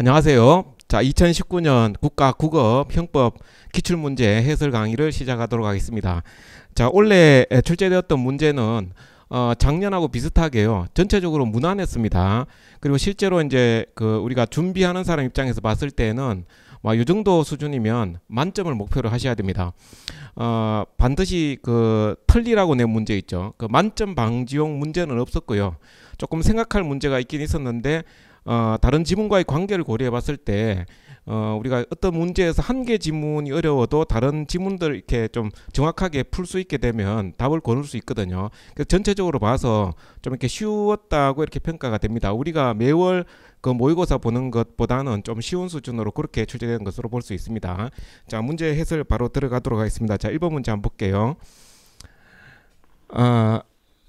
안녕하세요. 자, 2019년 국가국어형법 기출문제 해설 강의를 시작하도록 하겠습니다. 자, 원래 출제되었던 문제는 작년하고 비슷하게요. 전체적으로 무난했습니다. 그리고 실제로 이제 우리가 준비하는 사람 입장에서 봤을 때는 이 정도 수준이면 만점을 목표로 하셔야 됩니다. 반드시 틀리라고 낸 문제 있죠. 만점 방지용 문제는 없었고요. 조금 생각할 문제가 있긴 있었는데 다른 지문과의 관계를 고려해 봤을 때 우리가 어떤 문제에서 한 개 지문이 어려워도 다른 지문들 이렇게 좀 정확하게 풀 수 있게 되면 답을 고를 수 있거든요. 그래서 전체적으로 봐서 좀 이렇게 쉬웠다고 이렇게 평가가 됩니다. 우리가 매월 모의고사 보는 것보다는 좀 쉬운 수준으로 그렇게 출제된 것으로 볼 수 있습니다. 자, 문제 해설 바로 들어가도록 하겠습니다. 자, 1번 문제 한번 볼게요.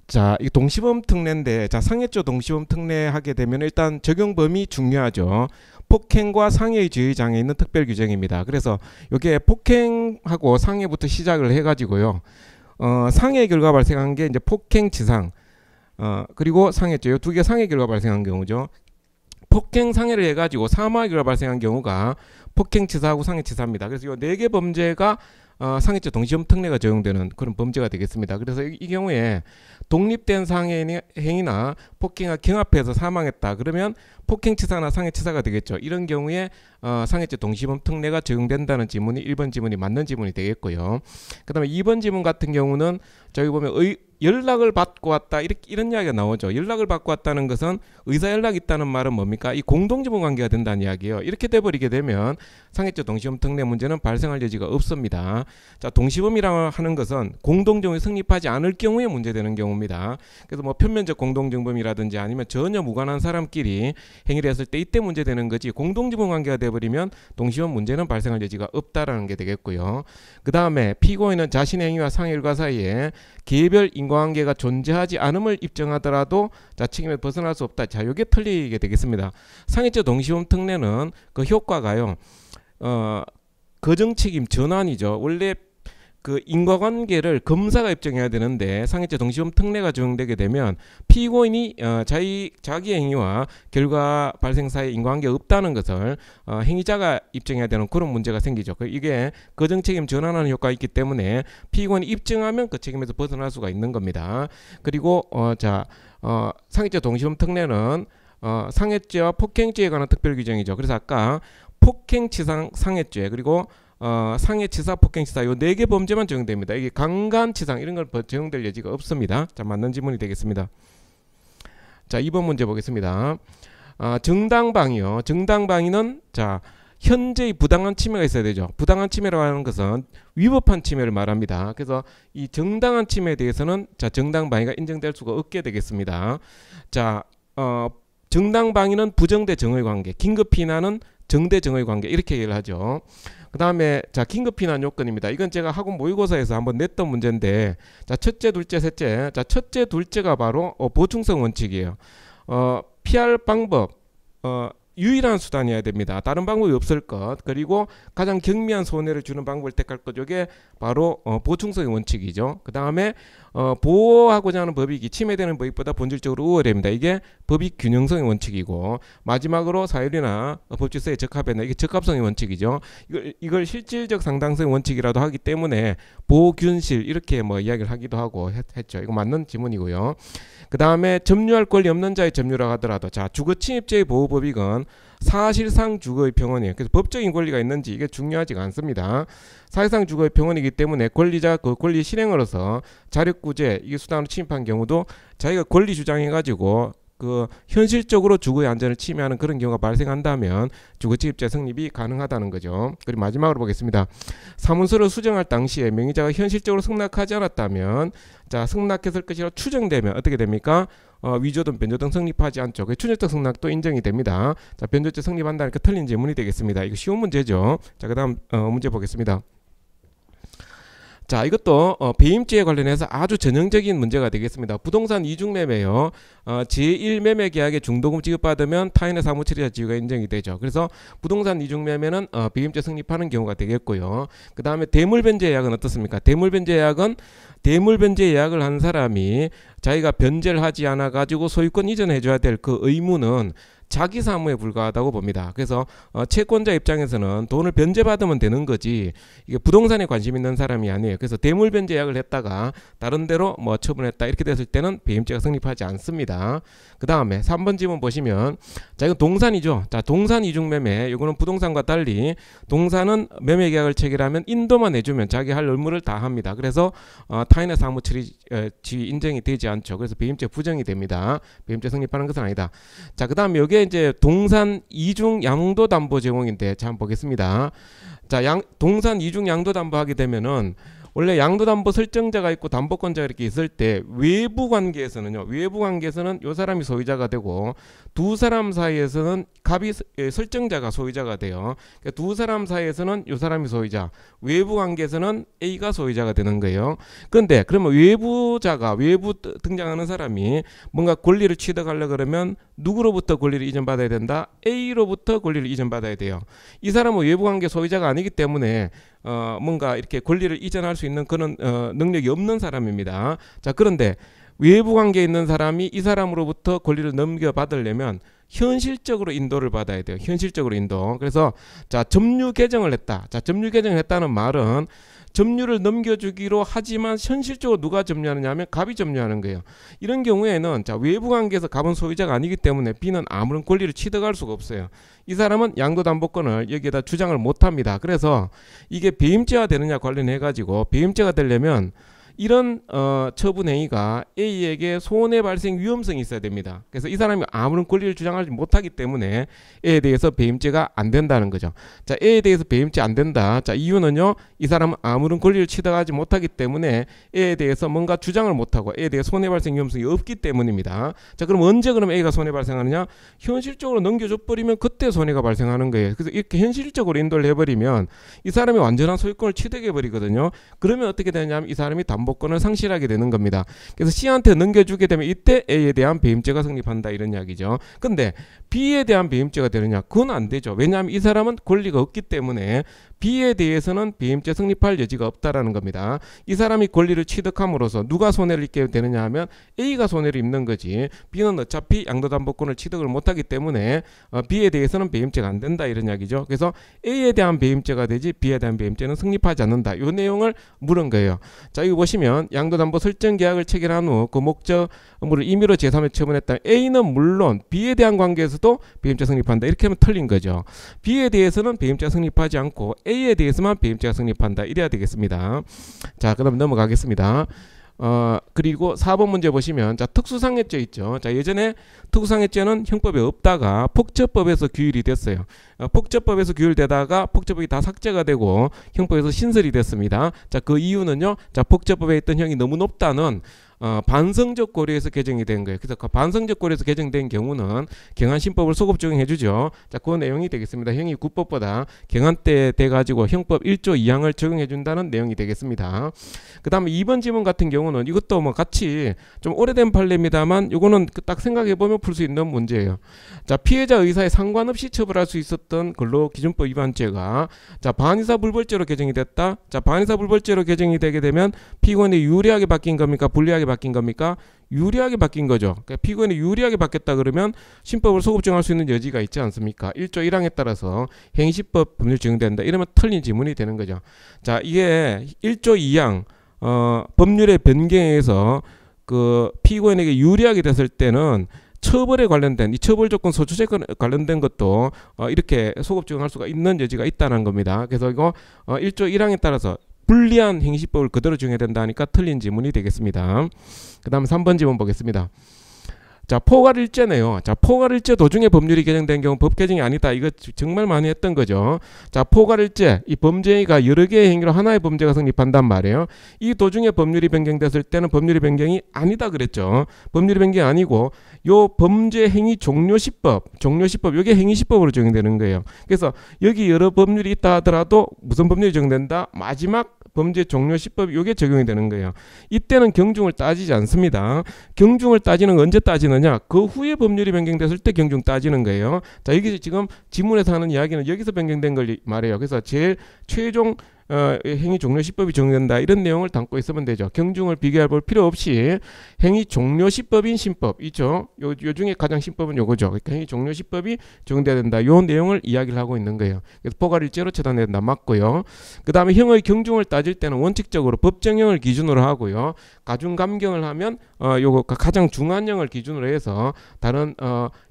자, 이 동시범 특례인데, 자, 상해죄 동시범 특례 하게 되면 일단 적용 범위 중요하죠. 폭행과 상해의 지의 장에 있는 특별 규정입니다. 그래서 이게 폭행하고 상해부터 시작을 해가지고요. 상해 결과 발생한 게 이제 폭행치상, 그리고 상해죄, 이 두 개 상해 결과 발생한 경우죠. 폭행 상해를 해가지고 사망의 결과 발생한 경우가 폭행치사하고 상해치사입니다. 그래서 이 네 개 범죄가 상해죄 동시범 특례가 적용되는 그런 범죄가 되겠습니다. 그래서 이 경우에 독립된 상해 행위나 폭행과 경합해서 사망했다. 그러면 폭행치사나 상해치사가 되겠죠. 이런 경우에 상해죄 동시범 특례가 적용된다는 지문이 1번 지문이 맞는 지문이 되겠고요. 그 다음에 2번 지문 같은 경우는 저기 보면 연락을 받고 왔다 이런 이야기가 나오죠. 연락을 받고 왔다는 것은 의사 연락이 있다는 말은 뭡니까? 이 공동지문 관계가 된다는 이야기예요. 이렇게 돼버리게 되면 상해죄 동시범 특례 문제는 발생할 여지가 없습니다. 자, 동시범이라고 하는 것은 공동정범이 성립하지 않을 경우에 문제되는 경우입니다. 그래서 뭐 편면적 공동정범이라든지 아니면 전혀 무관한 사람끼리 행위를 했을 때 이때 문제되는 거지, 공동지문 관계가 돼버리면 동시범 문제는 발생할 여지가 없다라는 게 되겠고요. 그 다음에 피고인은 자신의 행위와 상해 일과 사이에 개별 인과관계가 존재하지 않음을 입증하더라도 자, 책임을 벗어날 수 없다. 자, 요게 틀리게 되겠습니다. 상해죄 동시범 특례는 그 효과가요. 거정책임 전환이죠. 원래 인과관계를 검사가 입증해야 되는데 상해죄 동시범 특례가 적용되게 되면 피고인이 자기의 행위와 결과 발생 사이에 인과관계가 없다는 것을 행위자가 입증해야 되는 그런 문제가 생기죠. 이게 거정책임 전환하는 효과가 있기 때문에 피고인이 입증하면 그 책임에서 벗어날 수가 있는 겁니다. 그리고 상해죄 동시범 특례는 상해죄와 폭행죄에 관한 특별 규정이죠. 그래서 아까 폭행치상 상해죄 그리고 상해치사, 폭행치사 요 네 개 범죄만 적용됩니다. 이게 강간치상 이런 걸 적용될 여지가 없습니다. 자, 맞는 지문이 되겠습니다. 자, 2번 문제 보겠습니다. 정당방위요. 정당방위는 자, 현재의 부당한 침해가 있어야 되죠. 부당한 침해라고 하는 것은 위법한 침해를 말합니다. 그래서 이 정당한 침해에 대해서는 자, 정당방위가 인정될 수가 없게 되겠습니다. 자, 정당방위는 부정대 정의 관계, 긴급피난은 정대 정의 관계 이렇게 얘기를 하죠. 그 다음에 자, 긴급피난 요건입니다. 이건 제가 학원 모의고사에서 한번 냈던 문제인데, 자, 첫째, 둘째, 셋째. 자, 첫째, 둘째가 바로 보충성 원칙이에요. 피할 방법, 유일한 수단이어야 됩니다. 다른 방법이 없을 것. 그리고 가장 경미한 손해를 주는 방법을 택할 것. 이게 바로 보충성의 원칙이죠. 그 다음에 보호하고자 하는 법익이 침해되는 법익보다 본질적으로 우월해야 됩니다. 이게 법익 균형성의 원칙이고, 마지막으로 사유리나 법질서에 적합해야 된다. 이게 적합성의 원칙이죠. 이걸 실질적 상당성의 원칙이라도 하기 때문에 보균실 이렇게 이야기를 하기도 하고 했죠. 이거 맞는 지문이고요. 그 다음에 점유할 권리 없는 자의 점유라고 하더라도 자, 주거침입죄의 보호법익은 사실상 주거의 평원이에요. 그래서 법적인 권리가 있는지 이게 중요하지가 않습니다. 사실상 주거의 평원이기 때문에 권리자가 그 권리 실행으로서 자력구제 이 수단으로 침입한 경우도 자기가 권리 주장해가지고 현실적으로 주거의 안전을 침해하는 그런 경우가 발생한다면 주거침입죄 성립이 가능하다는 거죠. 그리고 마지막으로 보겠습니다. 사문서를 수정할 당시에 명의자가 현실적으로 승낙하지 않았다면 자, 승낙했을 것이라 추정되면 어떻게 됩니까? 위조 등 변조 등 성립하지 않죠. 추정적 승낙도 인정이 됩니다. 자, 변조죄 성립한다니까 틀린 질문이 되겠습니다. 이거 쉬운 문제죠. 자, 그 다음 문제 보겠습니다. 자, 이것도 배임죄에 관련해서 아주 전형적인 문제가 되겠습니다. 부동산 이중매매요. 제1매매 계약에 중도금 지급받으면 타인의 사무처리자 지위가 인정이 되죠. 그래서 부동산 이중매매는 배임죄 성립하는 경우가 되겠고요. 그 다음에 대물변제 예약은 어떻습니까? 대물변제 예약은 대물변제 예약을 한 사람이 자기가 변제를 하지 않아 가지고 소유권 이전해 줘야 될 그 의무는 자기 사무에 불과하다고 봅니다. 그래서 채권자 입장에서는 돈을 변제받으면 되는 거지 이게 부동산에 관심 있는 사람이 아니에요. 그래서 대물 변제 계약을 했다가 다른 데로 뭐 처분했다 이렇게 됐을 때는 배임죄가 성립하지 않습니다. 그 다음에 3번 지문 보시면 자 이건 동산이죠. 자 동산 이중매매 이거는 부동산과 달리 동산은 매매계약을 체결하면 인도만 해주면 자기 할 의무를 다 합니다. 그래서 타인의 사무 처리 지위 인정이 되지 않죠. 그래서 배임죄 부정이 됩니다. 배임죄 성립하는 것은 아니다. 자 그 다음에 이게 이제 동산 이중 양도담보 제공인데 자 한번 보겠습니다. 자 동산 이중 양도담보 하게 되면은 원래 양도담보 설정자가 있고 담보권자가 이렇게 있을 때 외부 관계에서는요. 외부 관계에서는 요 사람이 소유자가 되고 두 사람 사이에서는 설정자가 소유자가 돼요. 그러니까 두 사람 사이에서는 요 사람이 소유자, 외부 관계에서는 A가 소유자가 되는 거예요. 그런데 그러면 외부 등장하는 사람이 뭔가 권리를 취득하려고 그러면 누구로부터 권리를 이전받아야 된다? A로부터 권리를 이전받아야 돼요. 이 사람은 외부 관계 소유자가 아니기 때문에 뭔가 이렇게 권리를 이전할 수 있는 그런 능력이 없는 사람입니다. 자 그런데 외부 관계에 있는 사람이 이 사람으로부터 권리를 넘겨받으려면 현실적으로 인도를 받아야 돼요. 현실적으로 인도. 그래서 자 점유 개정을 했다. 자 점유 개정을 했다는 말은 점유를 넘겨주기로 하지만 현실적으로 누가 점유하느냐 하면 갑이 점유하는 거예요. 이런 경우에는 자 외부 관계에서 갑은 소유자가 아니기 때문에 B는 아무런 권리를 취득할 수가 없어요. 이 사람은 양도담보권을 여기에다 주장을 못합니다. 그래서 이게 배임죄가 되느냐 관련해 가지고 배임죄가 되려면 이런 처분 행위가 A에게 손해 발생 위험성이 있어야 됩니다. 그래서 이 사람이 아무런 권리를 주장하지 못하기 때문에 A에 대해서 배임죄가 안 된다는 거죠. 자, A에 대해서 배임죄 안 된다. 자, 이유는요. 이 사람은 아무런 권리를 취득하지 못하기 때문에 A에 대해서 뭔가 주장을 못하고 A에 대해 손해 발생 위험성이 없기 때문입니다. 자, 그럼 언제 그럼 A가 손해 발생하느냐? 현실적으로 넘겨줘 버리면 그때 손해가 발생하는 거예요. 그래서 이렇게 현실적으로 인도를 해버리면 이 사람이 완전한 소유권을 취득해 버리거든요. 그러면 어떻게 되냐면 이 사람이 담보권을 상실하게 되는 겁니다. 그래서 C한테 넘겨주게 되면 이때 A에 대한 배임죄가 성립한다 이런 이야기죠. 근데 B에 대한 배임죄가 되느냐? 그건 안 되죠. 왜냐하면 이 사람은 권리가 없기 때문에 B에 대해서는 배임죄 성립할 여지가 없다라는 겁니다. 이 사람이 권리를 취득함으로써 누가 손해를 입게 되느냐 하면 A가 손해를 입는 거지. B는 어차피 양도담보권을 취득을 못하기 때문에 B에 대해서는 배임죄가 안 된다 이런 이야기죠. 그래서 A에 대한 배임죄가 되지 B에 대한 배임죄는 성립하지 않는다. 이 내용을 물은 거예요. 자 여기 보시면 양도담보 설정 계약을 체결한 후 그 목적물을 임의로 제3에 처분했다. A는 물론 B에 대한 관계에서도 배임죄 성립한다. 이렇게 하면 틀린 거죠. B에 대해서는 배임죄가 성립하지 않고 A에 대해서만 배임죄가 성립한다. 이래야 되겠습니다. 자, 그다음 넘어가겠습니다. 그리고 4번 문제 보시면 자 특수상해죄 있죠. 자 예전에 특수상해죄는 형법에 없다가 폭처법에서 규율이 됐어요. 폭처법에서 규율되다가 폭처법이 다 삭제가 되고 형법에서 신설이 됐습니다. 자 그 이유는요. 자 폭처법에 있던 형이 너무 높다는 반성적 고려에서 개정이 된 거예요. 그래서 그 반성적 고려에서 개정된 경우는 경한신법을 소급 적용해 주죠. 자, 그 내용이 되겠습니다. 형이 국법보다 경한때 돼가지고 형법 1조 2항을 적용해 준다는 내용이 되겠습니다. 그 다음에 2번 지문 같은 경우는 이것도 뭐 같이 좀 오래된 판례입니다만 이거는 딱 생각해 보면 풀 수 있는 문제예요. 자, 피해자 의사에 상관없이 처벌할 수 있었던 근로기준법 위반죄가 자 반의사 불벌죄로 개정이 됐다. 자, 반의사 불벌죄로 개정이 되게 되면 피고인이 유리하게 바뀐 겁니까? 불리하게 바뀐 겁니까? 유리하게 바뀐 거죠. 그러니까 피고인이 유리하게 바뀌었다 그러면 신법을 소급 적용할 수 있는 여지가 있지 않습니까? 1조 1항에 따라서 행위시법 법률 적용된다. 이러면 틀린 지문이 되는 거죠. 자, 이게 1조 2항 법률의 변경에 의해서 그 피고인에게 유리하게 됐을 때는 처벌에 관련된 이 처벌 조건 소추제권 관련된 것도 이렇게 소급 적용할 수가 있는 여지가 있다는 겁니다. 그래서 이거 1조 1항에 따라서 불리한 행시법을 그대로 적용해야 된다 하니까 틀린 지문이 되겠습니다. 그 다음 3번 지문 보겠습니다. 자, 포괄일죄네요. 자, 포괄일죄 도중에 법률이 개정된 경우 법 개정이 아니다. 이거 정말 많이 했던 거죠. 자, 포괄일죄 이 범죄가 여러 개의 행위로 하나의 범죄가 성립한단 말이에요. 이 도중에 법률이 변경됐을 때는 법률이 변경이 아니다 그랬죠. 법률이 변경이 아니고 요 범죄 행위 종료시법 요게 행위시법으로 적용되는 거예요. 그래서 여기 여러 법률이 있다 하더라도 무슨 법률이 적용된다? 마지막 범죄 종료시법 요게 적용이 되는 거예요. 이때는 경중을 따지지 않습니다. 경중을 따지는 건 언제 따지느냐? 그 후에 법률이 변경됐을 때 경중 따지는 거예요. 자, 여기 지금 지문에서 하는 이야기는 여기서 변경된 걸 말해요. 그래서 제일 최종 행위 종료 시법이 적용된다 이런 내용을 담고 있으면 되죠. 경중을 비교해 볼 필요 없이 행위 종료 시법인 신법 있죠. 요 중에 가장 신법은 요거죠. 그러니까 행위 종료 시법이 적용돼야 된다. 요 내용을 이야기를 하고 있는 거예요. 그래서 포괄일죄로 처단해야 된다. 맞고요. 그 다음에 형의 경중을 따질 때는 원칙적으로 법정형을 기준으로 하고요. 가중감경을 하면 요거 가장 중한 형을 기준으로 해서 다른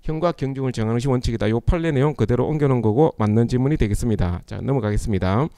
형과 경중을 정하는 것이 원칙이다. 요 판례 내용 그대로 옮겨놓은 거고 맞는 질문이 되겠습니다. 자, 넘어가겠습니다.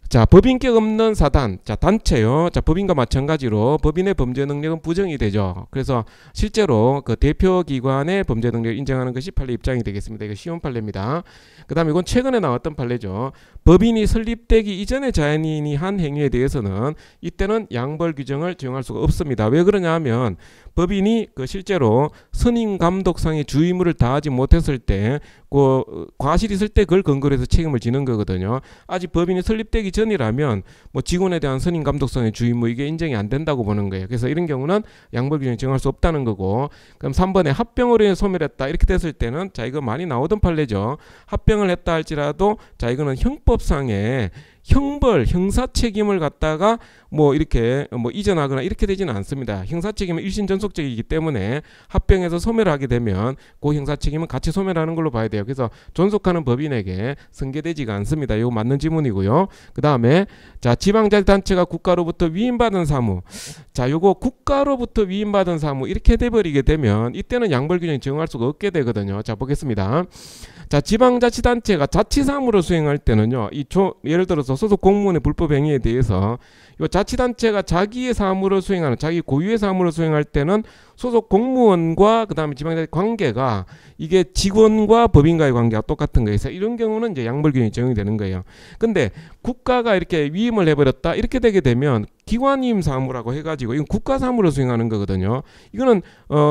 자, 법인격 없는 사단, 자, 단체요. 자, 법인과 마찬가지로 법인의 범죄 능력은 부정이 되죠. 그래서 실제로 그 대표기관의 범죄 능력을 인정하는 것이 판례 입장이 되겠습니다. 이거 쉬운 판례입니다. 그 다음에 이건 최근에 나왔던 판례죠. 법인이 설립되기 이전에 자연인이 한 행위에 대해서는 이때는 양벌 규정을 적용할 수가 없습니다. 왜 그러냐 하면 법인이 그 실제로 선임 감독상의 주 의무를 다하지 못했을 때 그 과실이 있을 때 그걸 근거로 해서 책임을 지는 거거든요. 아직 법인이 설립되기 전이라면 뭐 직원에 대한 선임 감독상의 주 의무 이게 인정이 안 된다고 보는 거예요. 그래서 이런 경우는 양벌 규정을 정할 수 없다는 거고, 그럼 3번에 합병으로 인해 소멸했다 이렇게 됐을 때는 자 이거 많이 나오던 판례죠. 합병을 했다 할지라도 자 이거는 형법상의 형벌, 형사 책임을 갖다가 뭐 이렇게 뭐 이전하거나 이렇게 되지는 않습니다. 형사 책임은 일신 전속적이기 때문에 합병해서 소멸하게 되면 그 형사 책임은 같이 소멸하는 걸로 봐야 돼요. 그래서 존속하는 법인에게 승계되지가 않습니다. 이거 맞는 지문이고요. 그 다음에 자 지방자치단체가 국가로부터 위임받은 사무, 자 요거 국가로부터 위임받은 사무 이렇게 돼버리게 되면 이때는 양벌 규정이 적용할 수가 없게 되거든요. 자 보겠습니다. 자 지방자치단체가 자치사무를 수행할 때는요, 예를 들어서 소속 공무원의 불법 행위에 대해서 요 자치단체가 자기의 사무를 수행하는 자기 고유의 사무를 수행할 때는 소속 공무원과 그 다음에 지방자치 관계가 이게 직원과 법인과의 관계가 똑같은 거예요. 그래서 이런 경우는 이제 양벌균이 적용이 되는 거예요. 근데 국가가 이렇게 위임을 해버렸다 이렇게 되게 되면 기관위임 사무라고 해가지고 이건 국가 사무를 수행하는 거거든요. 이거는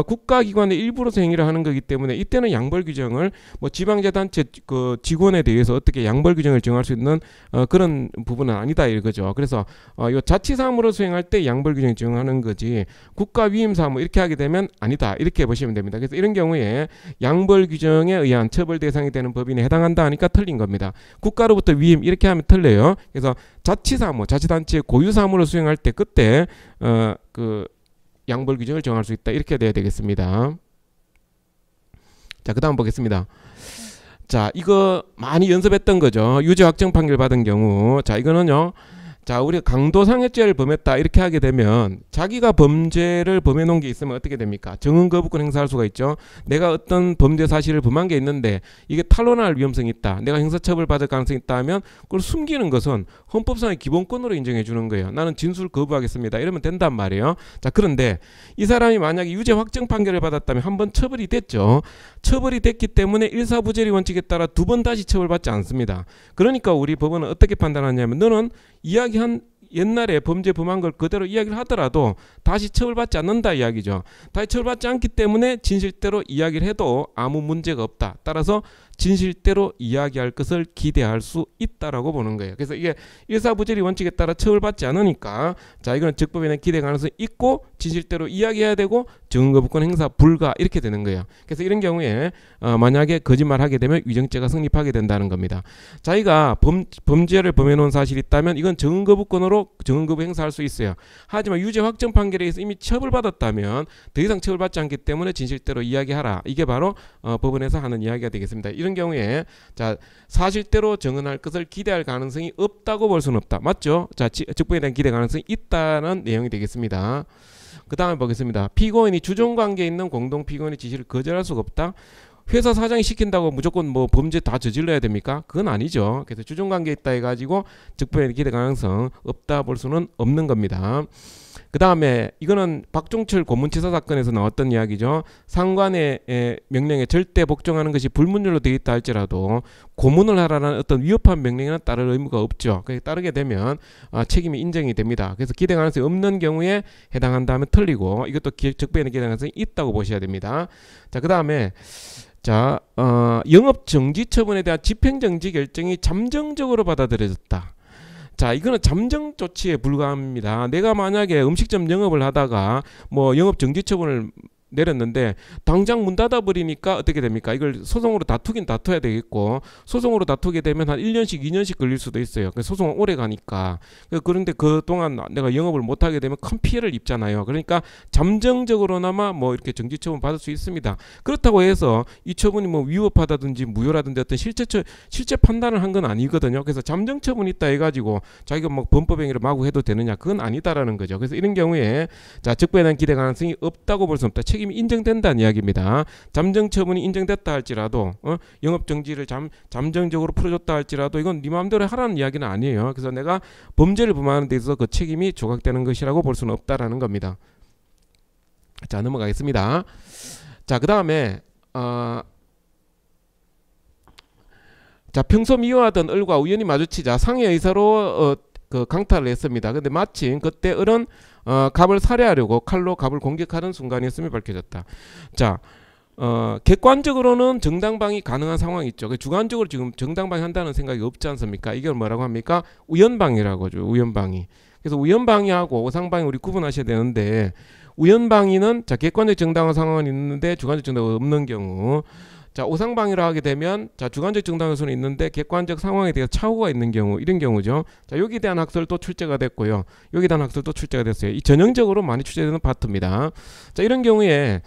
국가기관의 일부로서 행위를 하는 거기 때문에 이때는 양벌 규정을 뭐 지방자치단체 그 직원에 대해서 어떻게 양벌 규정을 정할 수 있는 그런 부분은 아니다 이거죠. 그래서 요 자치사무를 수행할 때 양벌 규정을 적용하는 거지 국가 위임 사무 이렇게 하게 되면 아니다 이렇게 보시면 됩니다. 그래서 이런 경우에 양벌 규정에 의한 처벌 대상이 되는 법인에 해당한다 하니까 틀린 겁니다. 국가로부터 위임 이렇게 하면 틀려요. 그래서 자치사무, 자치단체 고유사무를 수행할 때 그때 그 양벌 규정을 정할 수 있다 이렇게 돼야 되겠습니다. 자, 그 다음 보겠습니다. 자, 이거 많이 연습했던 거죠. 유죄 확정 판결 받은 경우. 자, 이거는요. 자, 우리가 강도상해죄를 범했다 이렇게 하게 되면 자기가 범죄를 범해 놓은 게 있으면 어떻게 됩니까? 정응거부권 행사할 수가 있죠. 내가 어떤 범죄 사실을 범한 게 있는데 이게 탄로날 위험성이 있다, 내가 형사처벌 받을 가능성이 있다 하면 그걸 숨기는 것은 헌법상의 기본권으로 인정해 주는 거예요. 나는 진술 거부하겠습니다 이러면 된단 말이에요. 자, 그런데 이 사람이 만약에 유죄 확정 판결을 받았다면 한 번 처벌이 됐죠. 처벌이 됐기 때문에 일사부재리 원칙에 따라 두 번 다시 처벌받지 않습니다. 그러니까 우리 법원은 어떻게 판단하냐면 너는 이야기한 옛날에 범죄 범한 걸 그대로 이야기를 하더라도 다시 처벌받지 않는다 이야기죠. 다시 처벌받지 않기 때문에 진실대로 이야기를 해도 아무 문제가 없다. 따라서 진실대로 이야기할 것을 기대할 수 있다라고 보는 거예요. 그래서 이게 일사부재리 원칙에 따라 처벌받지 않으니까 자 이거는 적법인의 기대 가능성이 있고 진실대로 이야기해야 되고 정응거부권 행사 불가 이렇게 되는 거예요. 그래서 이런 경우에 만약에 거짓말하게 되면 위정죄가 성립하게 된다는 겁니다. 자기가 범죄를 범해 놓은 사실이 있다면 이건 정응거부권으로 정응거부 행사할 수 있어요. 하지만 유죄 확정 판결에 의해서 이미 처벌받았다면 더 이상 처벌받지 않기 때문에 진실대로 이야기하라. 이게 바로 법원에서 하는 이야기가 되겠습니다. 이런 경우에 자 사실대로 정언할 것을 기대할 가능성이 없다고 볼 수는 없다. 맞죠? 자 적법에 대한 기대 가능성이 있다는 내용이 되겠습니다. 그 다음에 보겠습니다. 피고인이 주종관계에 있는 공동 피고인의 지시를 거절할 수가 없다. 회사 사장이 시킨다고 무조건 뭐 범죄 다 저질러야 됩니까? 그건 아니죠. 그래서 주종관계에 있다 해가지고 적법에 기대 가능성 없다 볼 수는 없는 겁니다. 그 다음에 이거는 박종철 고문치사 사건에서 나왔던 이야기죠. 상관의 명령에 절대 복종하는 것이 불문율로 되어 있다 할지라도 고문을 하라는 어떤 위협한 명령에는 따를 의무가 없죠. 그래서 따르게 되면 책임이 인정이 됩니다. 그래서 기대 가능성이 없는 경우에 해당한다면 틀리고 이것도 적법에는 기대 가능성이 있다고 보셔야 됩니다. 자, 그 다음에 자, 영업정지 처분에 대한 집행정지 결정이 잠정적으로 받아들여졌다. 자, 이거는 잠정 조치에 불과합니다. 내가 만약에 음식점 영업을 하다가 뭐 영업 정지 처분을 내렸는데 당장 문 닫아 버리니까 어떻게 됩니까? 이걸 소송으로 다투긴 다투어야 되겠고, 소송으로 다투게 되면 한 1년씩 2년씩 걸릴 수도 있어요. 소송은 오래 가니까. 그런데 그동안 내가 영업을 못 하게 되면 큰 피해를 입잖아요. 그러니까 잠정적으로나마 뭐 이렇게 정지 처분 받을 수 있습니다. 그렇다고 해서 이 처분이 뭐 위법하다든지 무효라든지 어떤 실제 판단을 한 건 아니거든요. 그래서 잠정 처분이 있다 해가지고 자기가 뭐 범법행위를 마구 해도 되느냐, 그건 아니다라는 거죠. 그래서 이런 경우에 자, 적부에 대한 기대 가능성이 없다고 볼 수 없다. 책임이 인정된다는 이야기입니다. 잠정 처분이 인정됐다 할지라도 영업 정지를 잠정적으로 풀어줬다 할지라도 이건 네 마음대로 하라는 이야기는 아니에요. 그래서 내가 범죄를 범하는 데 있어서 그 책임이 조각되는 것이라고 볼 수는 없다라는 겁니다. 자, 넘어가겠습니다. 자, 그 다음에 자, 평소 미워하던 을과 우연히 마주치자 상해 의사로 그 강탈을 했습니다. 근데 마침 그때 을은 갑을 살해하려고 칼로 갑을 공격하는 순간이었음이 밝혀졌다. 자, 객관적으로는 정당방위 가능한 상황이 있죠. 주관적으로 지금 정당방위 한다는 생각이 없지 않습니까? 이걸 뭐라고 합니까? 우연방위라고 하죠. 우연방위. 그래서 우연방위하고 오상방위 우리 구분하셔야 되는데, 우연방위는 자, 객관적 정당한 상황은 있는데 주관적 정당은 없는 경우, 자, 오상방위로 하게 되면 자, 주관적 정당 요소는 있는데 객관적 상황에 대해서 착오가 있는 경우, 이런 경우죠. 자, 여기에 대한 학설도 출제가 됐고요. 여기에 대한 학설도 출제가 됐어요. 이 전형적으로 많이 출제되는 파트입니다. 자, 이런 경우에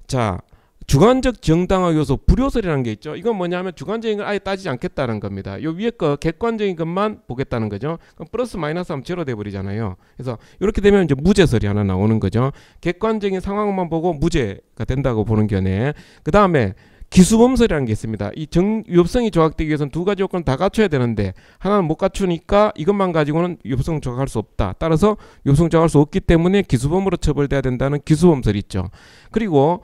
자, 주관적 정당화 요소 불효설이라는 게 있죠. 이건 뭐냐면 주관적인 걸 아예 따지지 않겠다는 겁니다. 요 위에 거 객관적인 것만 보겠다는 거죠. 그럼 플러스 마이너스 하면 제로 돼 버리잖아요. 그래서 이렇게 되면 이제 무죄설이 하나 나오는 거죠. 객관적인 상황만 보고 무죄가 된다고 보는 견해. 그 다음에 기수범설이라는 게 있습니다. 이 위법성이 조각되기 위해서는 두 가지 요건을 다 갖춰야 되는데 하나는 못 갖추니까 이것만 가지고는 위법성 조각할 수 없다. 따라서 위법성 조각할 수 없기 때문에 기수범으로 처벌돼야 된다는 기수범설이 있죠. 그리고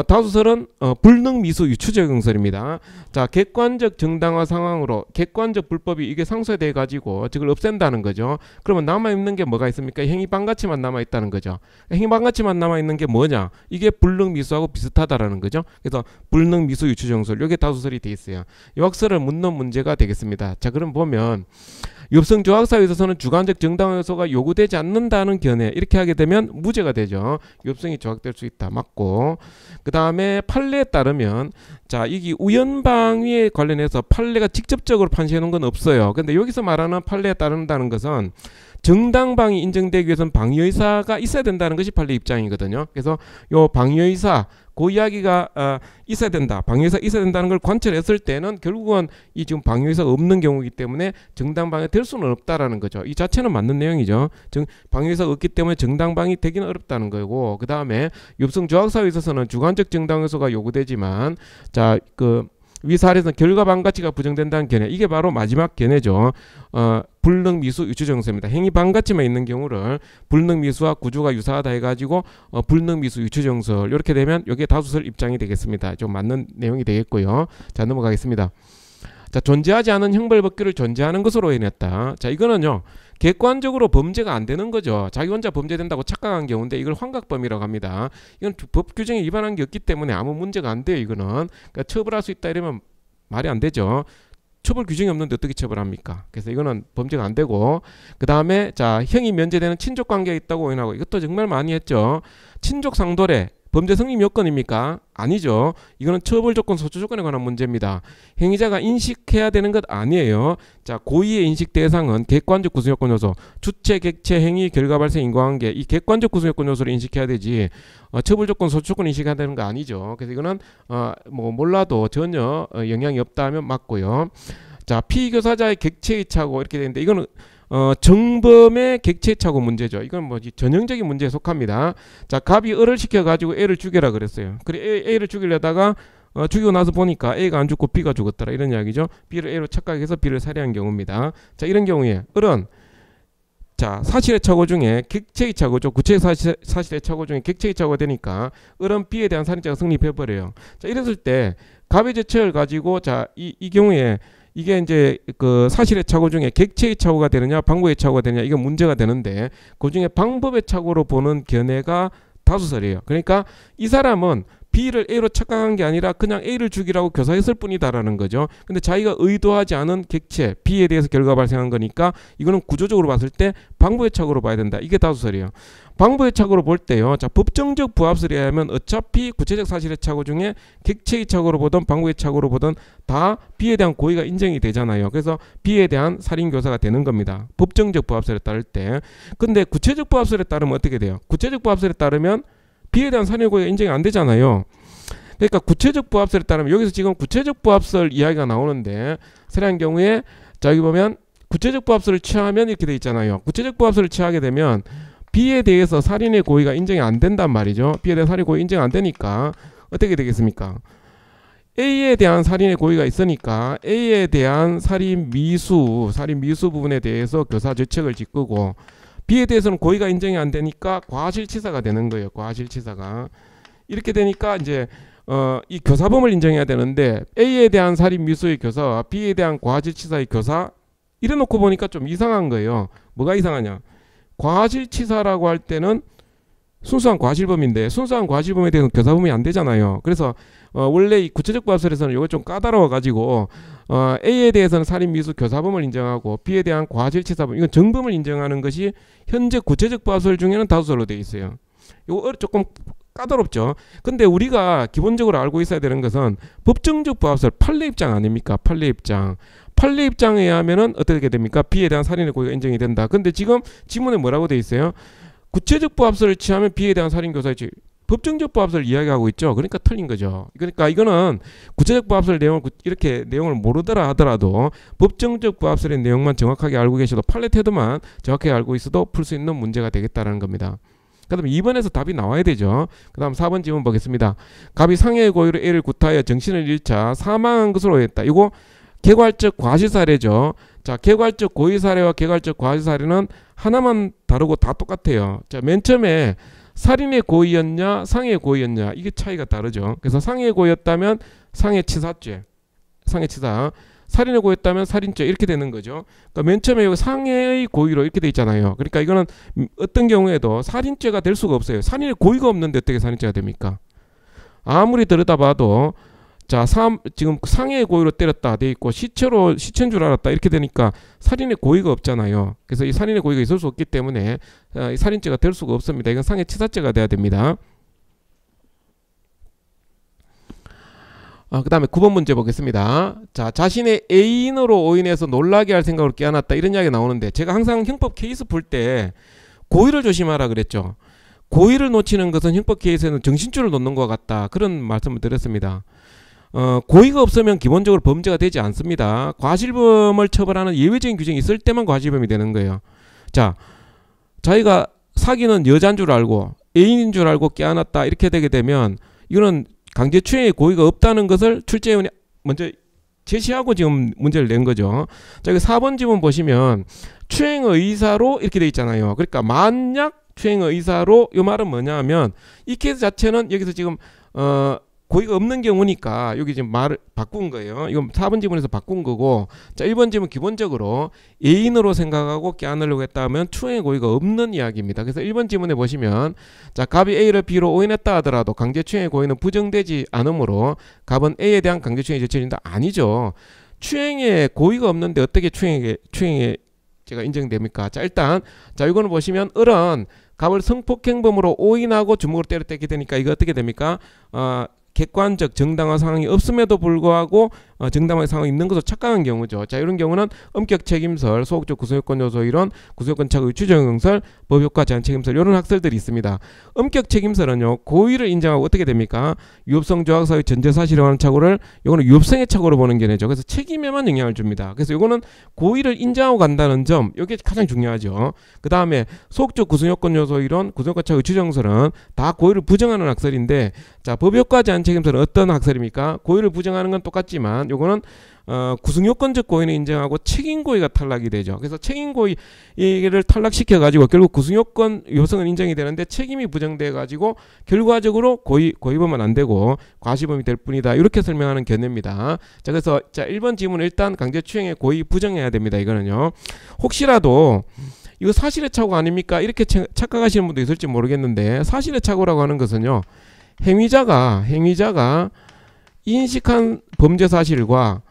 다수설은 불능미수 유추적용설입니다. 자, 객관적 정당화 상황으로 객관적 불법이 이게 상쇄돼 가지고 저걸 없앤다는 거죠. 그러면 남아있는 게 뭐가 있습니까? 행위반가치만 남아있다는 거죠. 행위반가치만 남아있는 게 뭐냐? 이게 불능미수하고 비슷하다라는 거죠. 그래서 불능미수 유추적용설, 이게 다수설이 돼 있어요. 이 학설을 묻는 문제가 되겠습니다. 자, 그럼 보면 위법성 조각사에 있어서는 주관적 정당 요소가 요구되지 않는다는 견해, 이렇게 하게 되면 무죄가 되죠. 위법성이 조각될 수 있다. 맞고, 그 다음에 판례에 따르면 자, 이게 우연방위에 관련해서 판례가 직접적으로 판시해 놓은 건 없어요. 근데 여기서 말하는 판례에 따른다는 것은 정당방위 인정되기 위해서는 방위의사가 있어야 된다는 것이 판례 입장이거든요. 그래서 요 방위의사 그 이야기가 있어야 된다, 방위의사 있어야 된다는 걸 관철했을 때는 결국은 이 지금 방위의사가 없는 경우이기 때문에 정당방위 될 수는 없다라는 거죠. 이 자체는 맞는 내용이죠. 방위의사가 없기 때문에 정당방위 되기는 어렵다는 거고, 그 다음에 위법성 조각사에 있어서는 주관적 정당 요소가 요구되지만 자, 위 사례에서는 결과 반가치가 부정된다는 견해, 이게 바로 마지막 견해죠. 불능미수 유추정설입니다. 행위 반가치만 있는 경우를 불능미수와 구조가 유사하다 해가지고 불능미수 유추정설, 이렇게 되면 여기에 다수설 입장이 되겠습니다. 좀 맞는 내용이 되겠고요. 자, 넘어가겠습니다. 자, 존재하지 않은 형벌법규를 존재하는 것으로 해냈다. 자, 이거는요, 객관적으로 범죄가 안 되는 거죠. 자기 혼자 범죄된다고 착각한 경우인데 이걸 환각범이라고 합니다. 이건 법 규정에 위반한 게 없기 때문에 아무 문제가 안 돼요. 이거는 그러니까 처벌할 수 있다 이러면 말이 안 되죠. 처벌 규정이 없는데 어떻게 처벌합니까? 그래서 이거는 범죄가 안 되고, 그 다음에 자, 형이 면제되는 친족 관계가 있다고 오인하고, 이것도 정말 많이 했죠. 친족 상도례 범죄 성립 요건입니까? 아니죠. 이거는 처벌 조건, 소추 조건에 관한 문제입니다. 행위자가 인식해야 되는 것 아니에요. 자, 고의의 인식 대상은 객관적 구성 요건 요소, 주체, 객체, 행위, 결과 발생, 인과관계, 이 객관적 구성 요건 요소를 인식해야 되지 처벌 조건, 소추 조건 인식해야 되는 거 아니죠. 그래서 이거는 뭐 몰라도 전혀 영향이 없다 하면 맞고요. 자, 피교사자의 객체의 차고 이렇게 되는데 이거는 정범의 객체 착오 문제죠. 이건 뭐지, 전형적인 문제에 속합니다. 자, 갑이 을을 시켜가지고 A를 죽여라 그랬어요. 그래 A를 죽이려다가 죽이고 나서 보니까 A가 안 죽고 B가 죽었더라, 이런 이야기죠. B를 A로 착각해서 B를 살해한 경우입니다. 자, 이런 경우에 을은 자, 사실의 착오 중에 객체의 착오죠. 구체의 사실의 착오 중에 객체의 착오가 되니까 을은 B에 대한 살인죄가 성립해버려요. 자, 이랬을 때 갑의 죄책을 가지고 자, 이 경우에 이게 이제 사실의 착오 중에 객체의 착오가 되느냐 방법의 착오가 되느냐, 이게 문제가 되는데 그 중에 방법의 착오로 보는 견해가 다수설이에요. 그러니까 이 사람은 B를 A로 착각한 게 아니라 그냥 A를 죽이라고 교사했을 뿐이다라는 거죠. 근데 자기가 의도하지 않은 객체 B에 대해서 결과가 발생한 거니까 이거는 구조적으로 봤을 때 방부의 착오로 봐야 된다. 이게 다수설이에요. 방부의 착오로 볼 때요. 자, 법정적 부합설에 의하면 어차피 구체적 사실의 착오 중에 객체의 착오로 보든 방부의 착오로 보든 다 B에 대한 고의가 인정이 되잖아요. 그래서 B에 대한 살인교사가 되는 겁니다. 법정적 부합설에 따를 때. 근데 구체적 부합설에 따르면 어떻게 돼요? 구체적 부합설에 따르면 B에 대한 살인의 고의가 인정이 안 되잖아요. 그러니까 구체적 부합설에 따르면 여기서 지금 구체적 부합설 이야기가 나오는데 살인한 경우에 자 여기 보면 구체적 부합설을 취하면 이렇게 돼 있잖아요. 구체적 부합설을 취하게 되면 B에 대해서 살인의 고의가 인정이 안 된단 말이죠. B에 대한 살인의 고의 인정 안 되니까 어떻게 되겠습니까? A에 대한 살인의 고의가 있으니까 A에 대한 살인 미수 부분에 대해서 교사 죄책을 짓고 B에 대해서는 고의가 인정이 안 되니까 과실치사가 되는 거예요. 과실치사가. 이렇게 되니까 이제 이 교사범을 인정해야 되는데 A에 대한 살인 미수의 교사와 B에 대한 과실치사의 교사 이래 놓고 보니까 좀 이상한 거예요. 뭐가 이상하냐? 과실치사라고 할 때는 순수한 과실범인데 순수한 과실범에 대해서는 교사범이 안 되잖아요. 그래서 원래 이 구체적 부합설에서는 이거 좀 까다로워 가지고 A에 대해서는 살인 미수 교사범을 인정하고 B에 대한 과실치사범 이건 정범을 인정하는 것이 현재 구체적 부합설 중에는 다수설로 되어 있어요. 이거 조금 까다롭죠. 근데 우리가 기본적으로 알고 있어야 되는 것은 법정적 부합설 판례 입장 아닙니까? 판례 입장. 판례 입장에 의하면은 어떻게 됩니까? B에 대한 살인의 고의가 인정이 된다. 근데 지금 지문에 뭐라고 되어 있어요? 구체적 부합설을 취하면 B에 대한 살인 교사이지 법정적 부합설을 이야기하고 있죠. 그러니까 틀린 거죠. 그러니까 이거는 구체적 부합설 내용을 이렇게 내용을 모르더라 하더라도 법정적 부합설의 내용만 정확하게 알고 계셔도 판례 태도만 정확하게 알고 있어도 풀 수 있는 문제가 되겠다라는 겁니다. 그 다음에 2번에서 답이 나와야 되죠. 그 다음 4번 질문 보겠습니다. 갑이 상해의 고의로 A를 구타하여 정신을 잃자 사망한 것으로 했다. 이거 개괄적 과실사례죠. 자, 개괄적 고의사례와 개괄적 과실사례는 하나만 다르고 다 똑같아요. 자, 맨 처음에 살인의 고의였냐 상해의 고의였냐 이게 차이가 다르죠. 그래서 상해의 고의였다면 상해치사죄 상해치사 살인의 고의였다면 살인죄 이렇게 되는 거죠. 그러니까 맨 처음에 여기 상해의 고의로 이렇게 돼 있잖아요. 그러니까 이거는 어떤 경우에도 살인죄가 될 수가 없어요. 살인의 고의가 없는데 어떻게 살인죄가 됩니까? 아무리 들여다봐도 자, 지금 상해의 고의로 때렸다 돼 있고 시체인 줄 알았다 이렇게 되니까 살인의 고의가 없잖아요. 그래서 이 살인의 고의가 있을 수 없기 때문에 이 살인죄가 될 수가 없습니다. 이건 상해치사죄가 돼야 됩니다. 그 다음에 9번 문제 보겠습니다. 자, 자신의 애인으로 오인해서 놀라게 할 생각으로 깨어났다 이런 이야기 나오는데 제가 항상 형법 케이스 풀 때 고의를 조심하라 그랬죠. 고의를 놓치는 것은 형법 케이스에는 정신줄을 놓는 것 같다 그런 말씀을 드렸습니다. 고의가 없으면 기본적으로 범죄가 되지 않습니다. 과실범을 처벌하는 예외적인 규정이 있을 때만 과실범이 되는 거예요. 자, 자기가 사귀는 여자인 줄 알고 애인인 줄 알고 깨어났다 이렇게 되게 되면 이거는 강제추행의 고의가 없다는 것을 출제위원이 먼저 제시하고 지금 문제를 낸 거죠. 자, 여기 4번 지문 보시면 추행의사로 이렇게 돼 있잖아요. 그러니까 만약 추행의사로 이 말은 뭐냐 하면 이 케이스 자체는 여기서 지금 고의가 없는 경우니까 여기 지금 말을 바꾼 거예요. 이건 4번 지문에서 바꾼 거고 자 1번 지문 기본적으로 애인으로 생각하고 깨안으려고 했다 하면 추행의 고의가 없는 이야기입니다. 그래서 1번 지문에 보시면 자 갑이 A를 B로 오인했다 하더라도 강제추행의 고의는 부정되지 않으므로 갑은 A에 대한 강제추행이 저지른다 아니죠. 추행의 고의가 없는데 어떻게 추행의 제가 인정됩니까? 자 일단 자 이거는 보시면 을은 갑을 성폭행범으로 오인하고 주먹으로 때렸다 이렇게 되니까 이거 어떻게 됩니까? 객관적 정당화 상황이 없음에도 불구하고 정당화의 상황이 있는 것으로 착각한 경우죠. 자 이런 경우는 엄격 책임설, 소극적 구성요건 요소 이론, 구성요건 착오의 추정설, 법효과 제한 책임설 이런 학설들이 있습니다. 엄격 책임설은요 고의를 인정하고 어떻게 됩니까? 유업성 조학사의 전제사실에 관한 착오를 이거는 유업성의 착오로 보는 견해죠. 그래서 책임에만 영향을 줍니다. 그래서 이거는 고의를 인정하고 간다는 점 이게 가장 중요하죠. 그 다음에 소극적 구성요건 요소 이론, 구성요건 착오의 추정설은 다 고의를 부정하는 학설인데 자 법효과 제한 책임설은 어떤 학설입니까? 고의를 부정하는 건 똑같지만 요거는 구성요건적 고의는 인정하고 책임고의가 탈락이 되죠. 그래서 책임고의를 탈락시켜가지고 결국 구성요건 요성은 인정이 되는데 책임이 부정돼가지고 결과적으로 고의범은 안 되고 과실범이 될 뿐이다. 이렇게 설명하는 견해입니다. 자 그래서 자 1번 지문은 일단 강제추행의 고의 부정해야 됩니다. 이거는요. 혹시라도 이거 사실의 착오 아닙니까? 이렇게 착각하시는 분도 있을지 모르겠는데 사실의 착오라고 하는 것은요. 행위자가 인식한 범죄 사실과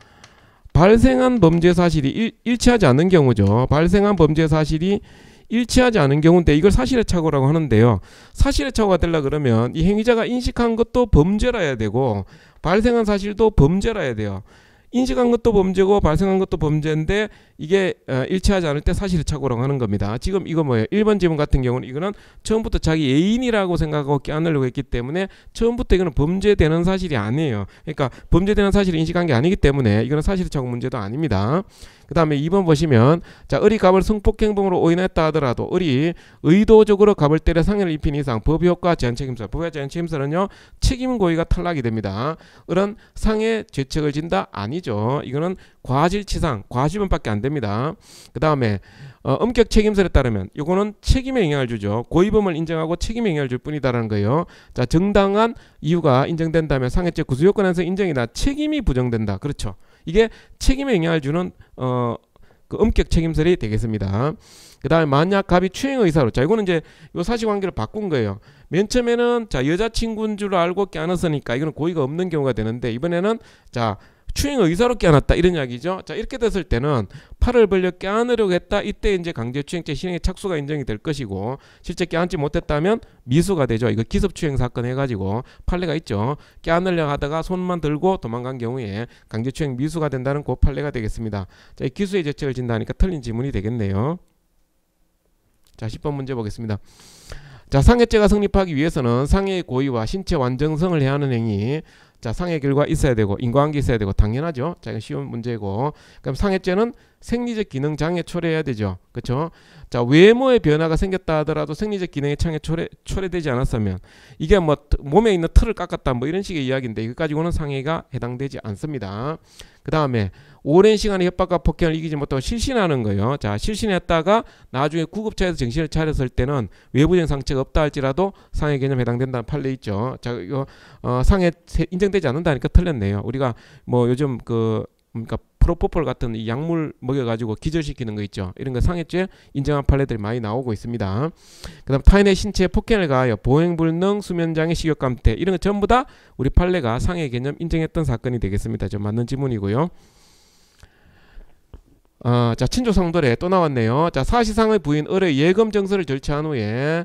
발생한 범죄 사실이 일치하지 않는 경우죠. 발생한 범죄 사실이 일치하지 않은 경우인데 이걸 사실의 착오라고 하는데요. 사실의 착오가 되려 그러면 이 행위자가 인식한 것도 범죄라야 되고 발생한 사실도 범죄라야 돼요. 인식한 것도 범죄고 발생한 것도 범죄인데 이게 일치하지 않을 때 사실의 착오라고 하는 겁니다. 지금 이거 뭐예요? 1번 지문 같은 경우는 이거는 처음부터 자기 애인이라고 생각하고 껴안으려고 했기 때문에 처음부터 이거는 범죄되는 사실이 아니에요. 그러니까 범죄되는 사실을 인식한 게 아니기 때문에 이거는 사실의 착오 문제도 아닙니다. 그 다음에 2번 보시면 자 을이 갑을 성폭행범으로 오인했다 하더라도 을이 의도적으로 갑을 때려 상해를 입힌 이상 법의효과 제한책임설 법의효과 제한책임설은요 책임 고의가 탈락이 됩니다. 을은 상해 죄책을 진다? 아니죠. 이거는 과실치상 과실범밖에 안 됩니다. 그 다음에 엄격 책임설에 따르면 이거는 책임에 영향을 주죠. 고의범을 인정하고 책임에 영향을 줄 뿐이다라는 거예요. 자 정당한 이유가 인정된다면 상해죄 구수요건에서 인정이다. 책임이 부정된다. 그렇죠. 이게 책임에 영향을 주는 그 엄격 책임설이 되겠습니다. 그 다음에 만약 갑이 추행 의사로 자 이거는 이제 요 사실관계를 바꾼 거예요. 맨 처음에는 자 여자친구인 줄 알고 껴안았으니까 이거는 고의가 없는 경우가 되는데 이번에는 자 추행 의사로 껴안았다 이런 이야기죠. 자 이렇게 됐을 때는 팔을 벌려 껴안으려고 했다. 이때 이제 강제추행죄 실행의 착수가 인정이 될 것이고 실제 껴안지 못했다면 미수가 되죠. 이거 기습추행 사건 해가지고 판례가 있죠. 껴안으려고 하다가 손만 들고 도망간 경우에 강제추행 미수가 된다는 그 판례가 되겠습니다. 자, 이 기수의 죄책을 진다니까 틀린 지문이 되겠네요. 자 10번 문제 보겠습니다. 자 상해죄가 성립하기 위해서는 상해의 고의와 신체 완전성을 해하는 행위 자 상해 결과 있어야 되고 인과관계 있어야 되고 당연하죠. 자 이건 쉬운 문제고 그럼 상해죄는 생리적 기능 장애 초래해야 되죠. 그렇죠? 자 외모의 변화가 생겼다 하더라도 생리적 기능의 장애 초래되지 않았으면 이게 뭐 몸에 있는 털을 깎았다 뭐 이런 식의 이야기인데 이거 가지고는 상해가 해당되지 않습니다. 그 다음에 오랜 시간의 협박과 폭행을 이기지 못하고 실신하는 거예요. 자 실신했다가 나중에 구급차에서 정신을 차렸을 때는 외부적인 상처가 없다 할지라도 상해 개념 해당된다는 판례 있죠. 자 이거 상해 인정되지 않는다니까 틀렸네요. 우리가 뭐 요즘 그러니까 프로포폴 같은 이 약물 먹여가지고 기절시키는 거 있죠. 이런 거 상해죄 인정한 판례들이 많이 나오고 있습니다. 그 다음 타인의 신체에 폭행을 가하여 보행불능, 수면장애, 식욕감퇴 이런 거 전부 다 우리 판례가 상해 개념 인정했던 사건이 되겠습니다. 좀 맞는 지문이고요. 자 친족상돌에 또 나왔네요. 자 사실상의 부인 을의 예금 정서를 절차한 후에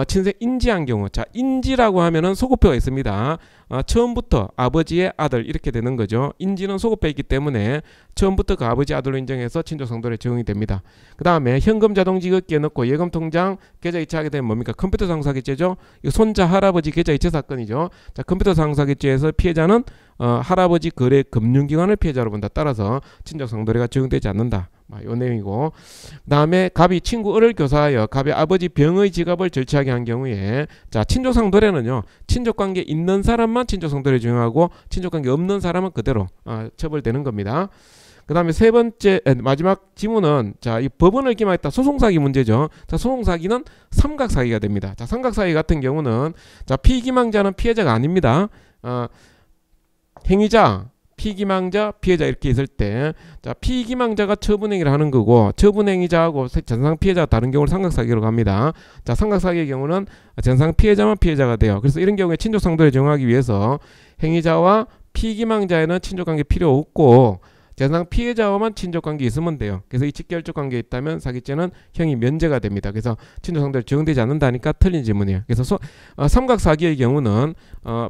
친생 인지한 경우 자 인지라고 하면은 소급표가 있습니다. 처음부터 아버지의 아들 이렇게 되는 거죠. 인지는 소급표 있기 때문에 처음부터 그 아버지 아들로 인정해서 친족상돌에 적용이 됩니다. 그 다음에 현금 자동 지급기에 넣고 예금 통장 계좌 이체하게 되면 뭡니까? 컴퓨터 상사기죄죠. 이거 손자 할아버지 계좌 이체 사건이죠. 자 컴퓨터 상사기죄에서 피해자는 할아버지 거래 금융기관을 피해자로 본다. 따라서 친족상돌회가 적용되지 않는다. 요 내용이고 그 다음에 갑이 친구 을을 교사하여 갑의 아버지 병의 지갑을 절취하게 한 경우에 자 친족상돌회는요 친족관계 있는 사람만 친족상돌회 적용하고 친족관계 없는 사람은 그대로 처벌되는 겁니다. 그 다음에 세 번째 마지막 지문은 자 이 법원을 기망했다 소송사기 문제죠. 자 소송사기는 삼각사기가 됩니다. 자 삼각사기 같은 경우는 자 피기망자는 피해자가 아닙니다. 행위자 피기망자, 피해자 이렇게 있을 때 자 피기망자가 처분행위를 하는 거고 처분행위자하고 전상 피해자가 다른 경우를 삼각사기로 갑니다. 자 삼각사기의 경우는 전상 피해자만 피해자가 돼요. 그래서 이런 경우에 친족상돌에 적용하기 위해서 행위자와 피기망자에는 친족관계 필요 없고 전상 피해자와만 친족관계 있으면 돼요. 그래서 이 직결적 관계에 있다면 사기죄는 형이 면제가 됩니다. 그래서 친족상돌에 적용되지 않는다니까 틀린 질문이에요. 그래서 삼각사기의 경우는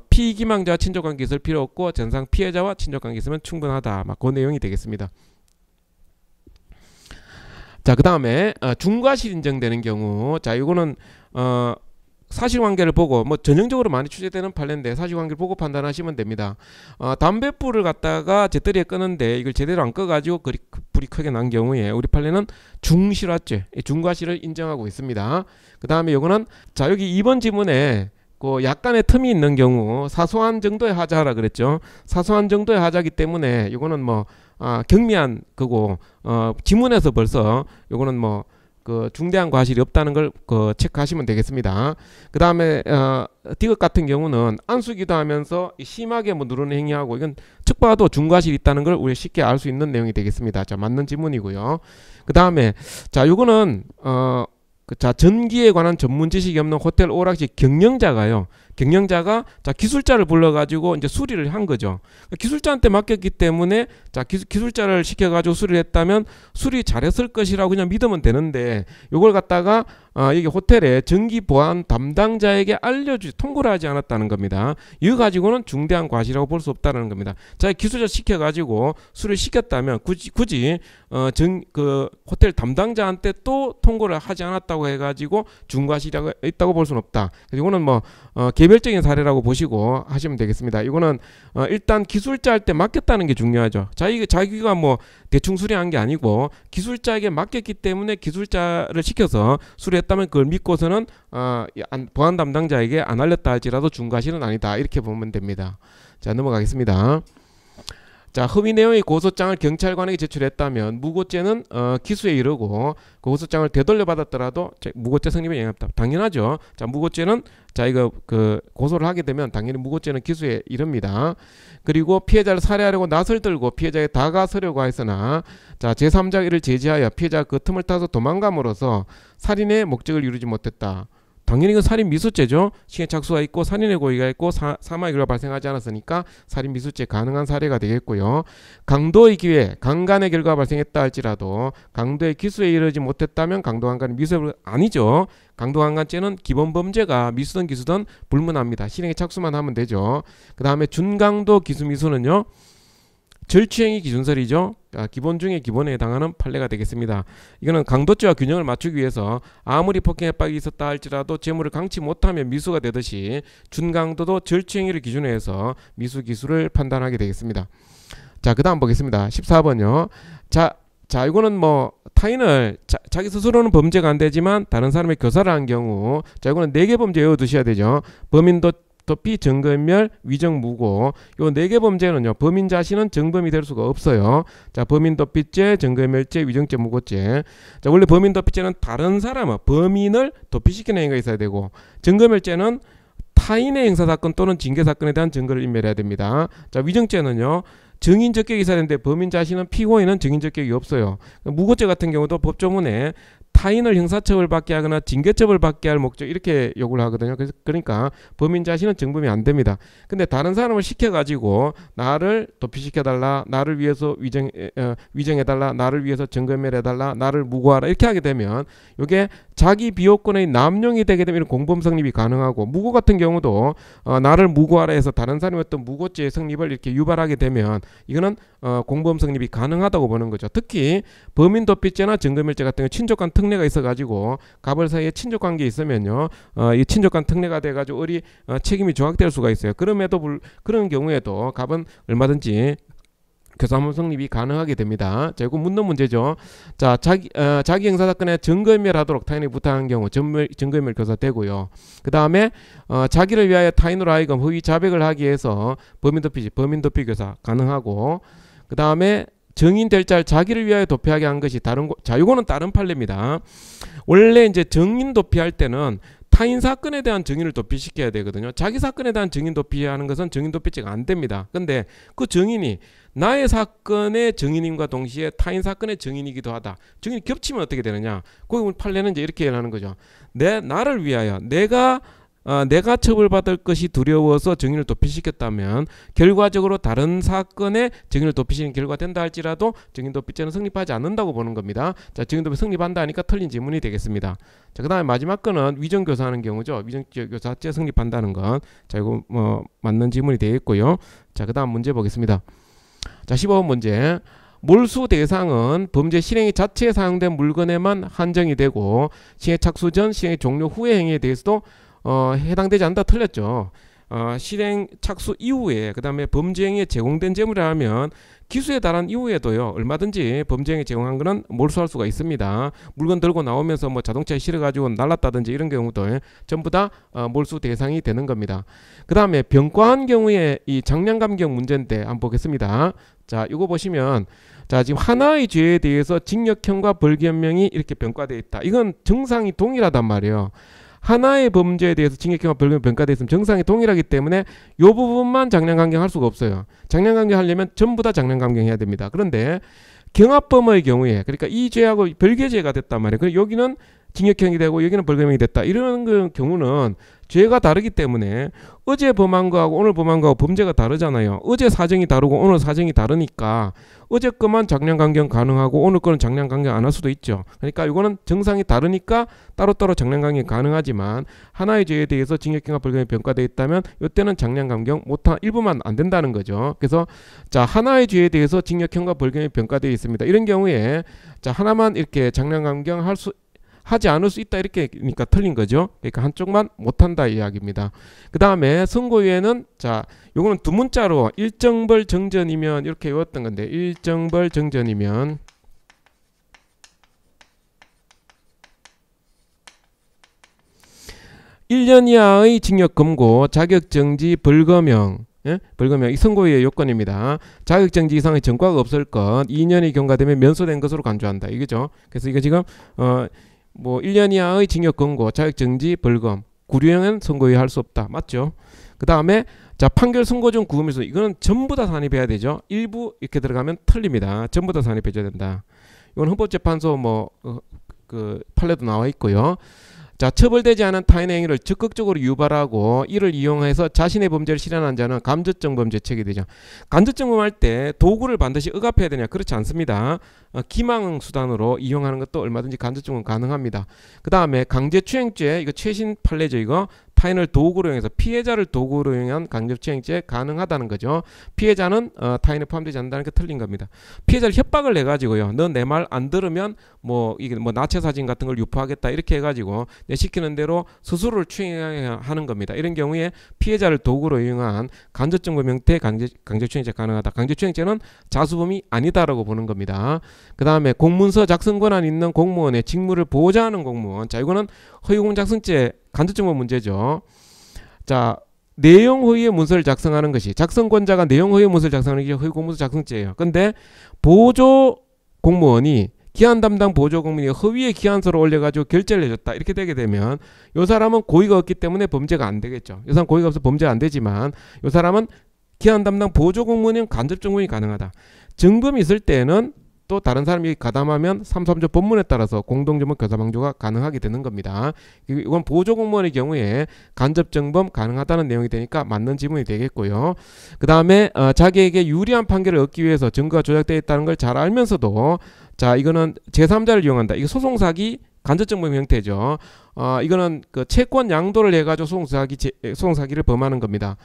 피기망자와 친족관계 있을 필요 없고 전상 피해자와 친족관계 있으면 충분하다. 막 그 내용이 되겠습니다. 자, 그 다음에 중과실 인정되는 경우 자 이거는 사실관계를 보고 뭐 전형적으로 많이 출제되는 판례인데 사실관계를 보고 판단하시면 됩니다. 담뱃불을 갖다가 재떨이에 끄는데 이걸 제대로 안 꺼가지고 불이 크게 난 경우에 우리 판례는 중실화죄, 중과실을 인정하고 있습니다. 그 다음에 요거는 자 여기 2번 지문에 그 약간의 틈이 있는 경우 사소한 정도의 하자라 그랬죠. 사소한 정도의 하자기 때문에 요거는 뭐 경미한 거고 지문에서 벌써 요거는 뭐 그 중대한 과실이 없다는 걸 체크하시면 되겠습니다. 그 다음에 디귿 같은 경우는 안수기도 하면서 심하게 뭐 누르는 행위하고 이건 척 봐도 중과실이 있다는 걸 우리 쉽게 알 수 있는 내용이 되겠습니다. 자 맞는 지문이고요. 그 다음에 자 요거는 자 전기에 관한 전문 지식이 없는 호텔 오락실 경영자가요 경영자가 자 기술자를 불러가지고 이제 수리를 한 거죠. 기술자한테 맡겼기 때문에 자 기술자를 시켜가지고 수리를 했다면 수리 잘했을 것이라고 그냥 믿으면 되는데 요걸 갖다가 이게 호텔의 전기 보안 담당자에게 통보를 하지 않았다는 겁니다. 이거 가지고는 중대한 과실이라고 볼 수 없다는 겁니다. 자 기술자 시켜가지고 수리를 시켰다면 굳이 그 호텔 담당자한테 또 통보를 하지 않았다고 해가지고 중과실이 있다고 볼 수는 없다. 이거는 뭐 개별적인 사례라고 보시고 하시면 되겠습니다. 이거는 일단 기술자 할 때 맡겼다는 게 중요하죠. 자기가 뭐 대충 수리한 게 아니고 기술자에게 맡겼기 때문에 기술자를 시켜서 수리했다면 그걸 믿고서는 보안 담당자에게 안 알렸다 할지라도 중과실은 아니다. 이렇게 보면 됩니다. 자 넘어가겠습니다. 자 허위 내용의 고소장을 경찰관에게 제출했다면 무고죄는 기수에 이르고 고소장을 되돌려 받았더라도 무고죄 성립에 영향 없다. 당연하죠. 자 무고죄는 자 이거 그 고소를 하게 되면 당연히 무고죄는 기수에 이릅니다. 그리고 피해자를 살해하려고 낯을 들고 피해자에게 다가서려고 했으나 자 제3자가 이를 제지하여 피해자가 그 틈을 타서 도망감으로써 살인의 목적을 이루지 못했다. 당연히 이건 살인 미수죄죠. 시행 착수가 있고 살인의 고의가 있고 사망의 결과가 발생하지 않았으니까 살인 미수죄 가능한 사례가 되겠고요. 강도의 기회, 강간의 결과가 발생했다 할지라도 강도의 기수에 이르지 못했다면 강도 강간은 미수죄가 아니죠. 강도 강간죄는 기본 범죄가 미수든 기수든 불문합니다. 실행에 착수만 하면 되죠. 그 다음에 준강도 기수 미수는요. 절취행위 기준설이죠. 기본 중에 기본에 해당하는 판례가 되겠습니다. 이거는 강도죄와 균형을 맞추기 위해서 아무리 폭행에 빠져 있었다 할지라도 재물을 강치 못하면 미수가 되듯이 준강도도 절취행위를 기준으로 해서 미수 기수를 판단하게 되겠습니다. 자, 그 다음 보겠습니다. 14번요. 자, 이거는 뭐 타인을 자기 스스로는 범죄가 안 되지만 다른 사람의 교사를 한 경우 자, 이거는 4개 범죄 외워두셔야 되죠. 범인도 도피, 증거인멸, 위정무고 요 4개 범죄는요. 범인 자신은 정범이 될 수가 없어요. 자, 범인 도피죄, 증거인멸죄, 위정죄, 무고죄. 자, 원래 범인 도피죄는 다른 사람, 범인을 도피시키는 행위가 있어야 되고 증거인멸죄는 타인의 형사사건 또는 징계사건에 대한 증거를 인멸해야 됩니다. 자, 위정죄는요. 증인 적격이 있어야 되는데 범인 자신은 피고인은 증인 적격이 없어요. 무고죄 같은 경우도 법조문에 타인을 형사처벌받게 하거나 징계처벌받게 할 목적 이렇게 요구를 하거든요. 그러니까 범인 자신은 정범이 안 됩니다. 근데 다른 사람을 시켜가지고 나를 도피시켜달라, 나를 위해서 위정해달라, 나를 위해서 증거인멸해달라, 나를 무고하라 이렇게 하게 되면 이게 자기 비호권의 남용이 되게 되면 공범 성립이 가능하고 무고 같은 경우도 나를 무고하라 해서 다른 사람의 어떤 무고죄의 성립을 이렇게 유발하게 되면 이거는 공범 성립이 가능하다고 보는 거죠. 특히 범인 도피죄나 증거인멸죄 같은 경우 친족간 특례가 있어가지고 가벌 사이에 친족관계 있으면요, 이 친족간 특례가 돼가지고 책임이 조각될 수가 있어요. 그런 경우에도 갑은 얼마든지 교사범 성립이 가능하게 됩니다. 자, 이거 묻는 문제죠. 자, 자기 형사사건에 증거인멸하도록 타인이 부탁한 경우 증거인멸 교사되고요. 그 다음에 자기를 위하여 타인으로 하여금 허위 자백을 하기 위해서 범인도피 교사 가능하고 그 다음에 정인 될 자를 자기를 위하여 도피하게 한 것이 자, 이거는 다른 판례입니다. 원래 이제 정인 도피할 때는 타인 사건에 대한 증인을 도피시켜야 되거든요. 자기 사건에 대한 증인 도피하는 것은 증인 도피죄가 안 됩니다. 근데 그 증인이 나의 사건의 증인임과 동시에 타인 사건의 증인이기도 하다. 증인이 겹치면 어떻게 되느냐? 그 판례는 이제 이렇게 하는 거죠. 나를 위하여 내가 처벌받을 것이 두려워서 증인을 도피시켰다면 결과적으로 다른 사건에 증인을 도피시키는 결과가 된다 할지라도 증인도피죄는 성립하지 않는다고 보는 겁니다. 자, 증인도피 성립한다 하니까 틀린 지문이 되겠습니다. 자, 그 다음에 마지막 거는 위정교사하는 경우죠. 위정교사죄 성립한다는 건 자, 이거 뭐 맞는 지문이 되겠고요. 자, 그 다음 문제 보겠습니다. 자, 15번 문제. 몰수 대상은 범죄 실행 자체에 사용된 물건에만 한정이 되고 시행 착수 전, 시행 종료 후의 행위에 대해서도 해당되지 않다. 틀렸죠. 실행 착수 이후에 그 다음에 범죄행위에 제공된 재물이라면 기수에 달한 이후에도요 얼마든지 범죄행위 제공한 거는 몰수할 수가 있습니다. 물건 들고 나오면서 뭐 자동차에 실어가지고 날랐다든지 이런 경우도 전부 다 몰수 대상이 되는 겁니다. 그 다음에 병과한 경우에 이 장량감경 문제인데 한번 보겠습니다. 자, 이거 보시면 자, 지금 하나의 죄에 대해서 징역형과 벌기형명이 이렇게 병과되어 있다. 이건 정상이 동일하단 말이에요. 하나의 범죄에 대해서 징역형과 벌금이 병가되어 있으면 정상이 동일하기 때문에 이 부분만 장량감경할 수가 없어요. 장량감경하려면 전부 다 장량감경해야 됩니다. 그런데 경합범의 경우에 그러니까 이 죄하고 별개죄가 됐단 말이에요. 그리고 여기는 징역형이 되고 여기는 벌금형이 됐다. 이런 경우는 죄가 다르기 때문에 어제 범한 거하고 오늘 범한 거하고 범죄가 다르잖아요. 어제 사정이 다르고 오늘 사정이 다르니까 어제 거만 장량감경 가능하고 오늘 거는 장량감경 안 할 수도 있죠. 그러니까 이거는 정상이 다르니까 따로따로 장량감경 가능하지만 하나의 죄에 대해서 징역형과 벌금이 병가되어 있다면 이때는 장량감경 일부만 안 된다는 거죠. 그래서 자, 하나의 죄에 대해서 징역형과 벌금이 병가되어 있습니다. 이런 경우에 자, 하나만 이렇게 장량감경 하지 않을 수 있다 이렇게니까 틀린 거죠. 그러니까 한쪽만 못한다 이야기입니다. 그 다음에 선고유예는 자, 요거는 두 문자로 일정벌 정전이면 이렇게 외웠던 건데 일정벌 정전이면 (1년) 이하의 징역 금고 자격정지 벌금형 벌금형 이 선고유예 요건입니다. 자격정지 이상의 전과가 없을 것 2년이 경과되면 면소된 것으로 간주한다 이거죠. 그래서 이거 지금 뭐 1년 이하의 징역 금고 자격정지 벌금 구류형은 선고유예 할 수 없다 맞죠? 그 다음에 자, 판결 선고 중 구금에서 이거는 전부 다 산입해야 되죠. 일부 이렇게 들어가면 틀립니다. 전부 다 산입해줘야 된다. 이건 헌법재판소 그 판례도 나와 있고요. 자, 처벌되지 않은 타인의 행위를 적극적으로 유발하고 이를 이용해서 자신의 범죄를 실현한 자는 간접적 범죄책이 되죠. 간접적 범할 때 도구를 반드시 억압해야 되냐? 그렇지 않습니다. 기망 수단으로 이용하는 것도 얼마든지 간접적으로 가능합니다. 그 다음에 강제추행죄 이거 최신 판례죠. 이거 타인을 도구로 이용해서 피해자를 도구로 이용한 강제추행죄 가능하다는 거죠. 피해자는 타인에 포함되지 않는다는 게 틀린 겁니다. 피해자를 협박을 해가지고요. 너 내 말 안 들으면 이게 나체 사진 같은 걸 유포하겠다 이렇게 해가지고 내 시키는 대로 스스로를 추행해야 하는 겁니다. 이런 경우에 피해자를 도구로 이용한 간접적 범 형태 강제추행죄 가능하다. 강제추행죄는 자수범이 아니다라고 보는 겁니다. 그 다음에 공문서 작성 권한 있는 공무원의 직무를 보호자 하는 공무원. 자, 이거는 허위공문 작성죄 간접적 범 문제죠. 자, 내용 허위의 문서를 작성하는 것이 작성권자가 내용 허위의 문서를 작성하는 게 허위공문서 작성죄예요. 근데 보조 공무원이 기한 담당 보조 공무원이 허위의 기한서를 올려가지고 결재를 해줬다 이렇게 되게 되면 이 사람은 고의가 없기 때문에 범죄가 안 되겠죠. 이 사람 고의가 없어서 범죄가 안 되지만 이 사람은 기한 담당 보조 공무원은 간접적 범이 가능하다. 증범이 있을 때는 또 다른 사람이 가담하면 3.3조 법문에 따라서 공동점은 교사방조가 가능하게 되는 겁니다. 이건 보조공무원의 경우에 간접정범 가능하다는 내용이 되니까 맞는 지문이 되겠고요. 그 다음에 자기에게 유리한 판결을 얻기 위해서 증거가 조작되어 있다는 걸 잘 알면서도 자, 이거는 제3자를 이용한다. 이거 소송사기 간접정범 형태죠. 이거는 그 채권 양도를 해가지고 소송사기를 범하는 겁니다.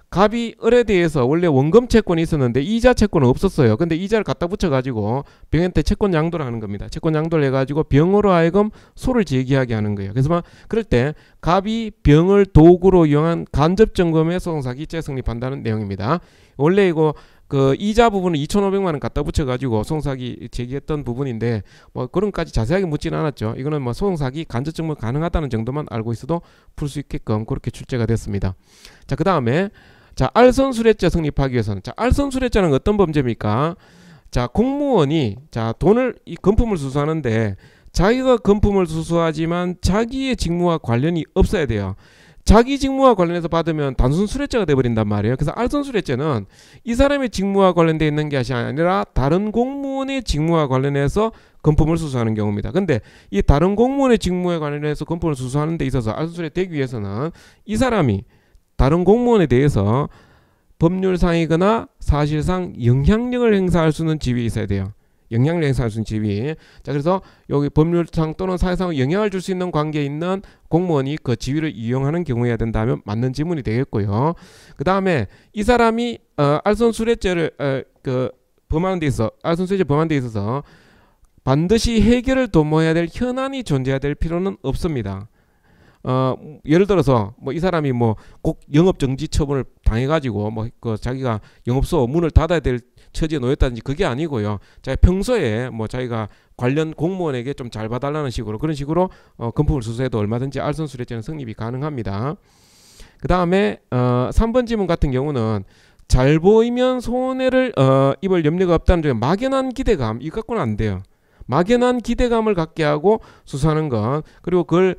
갑이 을에 대해서 원래 원금 채권이 있었는데 이자 채권은 없었어요. 근데 이자를 갖다 붙여가지고 병한테 채권 양도를 하는 겁니다. 채권 양도를 해가지고 병으로 하여금 소를 제기하게 하는 거예요. 그래서 그럴 때 갑이 병을 도구로 이용한 간접정범의 소송사기죄 성립한다는 내용입니다. 원래 이거 그 이자 부분은 2,500만 원 갖다 붙여가지고 소송사기 제기했던 부분인데 그런 까지 자세하게 묻지는 않았죠. 이거는 소송사기 간접정범 가능하다는 정도만 알고 있어도 풀 수 있게끔 그렇게 출제가 됐습니다. 자, 그 다음에 자, 알선수뢰죄 성립하기 위해서는 자, 알선수뢰죄는 어떤 범죄입니까? 자, 공무원이 자, 이 금품을 수수하는데 자기가 금품을 수수하지만 자기의 직무와 관련이 없어야 돼요. 자기 직무와 관련해서 받으면 단순 수뢰죄가 돼버린단 말이에요. 그래서 알선수뢰죄는 이 사람의 직무와 관련되어 있는 것이 아니라 다른 공무원의 직무와 관련해서 금품을 수수하는 경우입니다. 근데 이 다른 공무원의 직무에 관련해서 금품을 수수하는 데 있어서 알선수뢰 되기 위해서는 이 사람이 다른 공무원에 대해서 법률상이거나 사실상 영향력을 행사할 수 있는 지위에 있어야 돼요. 영향력을 행사할 수 있는 지위. 자, 그래서 여기 법률상 또는 사회상 영향을 줄 수 있는 관계에 있는 공무원이 그 지위를 이용하는 경우여야 된다면 맞는 지문이 되겠고요. 그 다음에 이 사람이 알선수뢰죄를 범하는 데 있어서 알선수뢰죄 범하는 데 있어서 반드시 해결을 도모해야 될 현안이 존재해야 될 필요는 없습니다. 예를 들어서 이 사람이 꼭 영업정지 처분을 당해가지고 자기가 영업소 문을 닫아야 될 처지에 놓였다든지 그게 아니고요. 평소에 자기가 관련 공무원에게 좀 잘 봐달라는 식으로 그런 식으로 금품을 수수해도 얼마든지 알선수뢰죄는 성립이 가능합니다. 그 다음에 3번 지문 같은 경우는 잘 보이면 손해를 입을 염려가 없다는 점에 막연한 기대감 이거 갖고는 안 돼요. 막연한 기대감을 갖게 하고 수사하는 것 그리고 그걸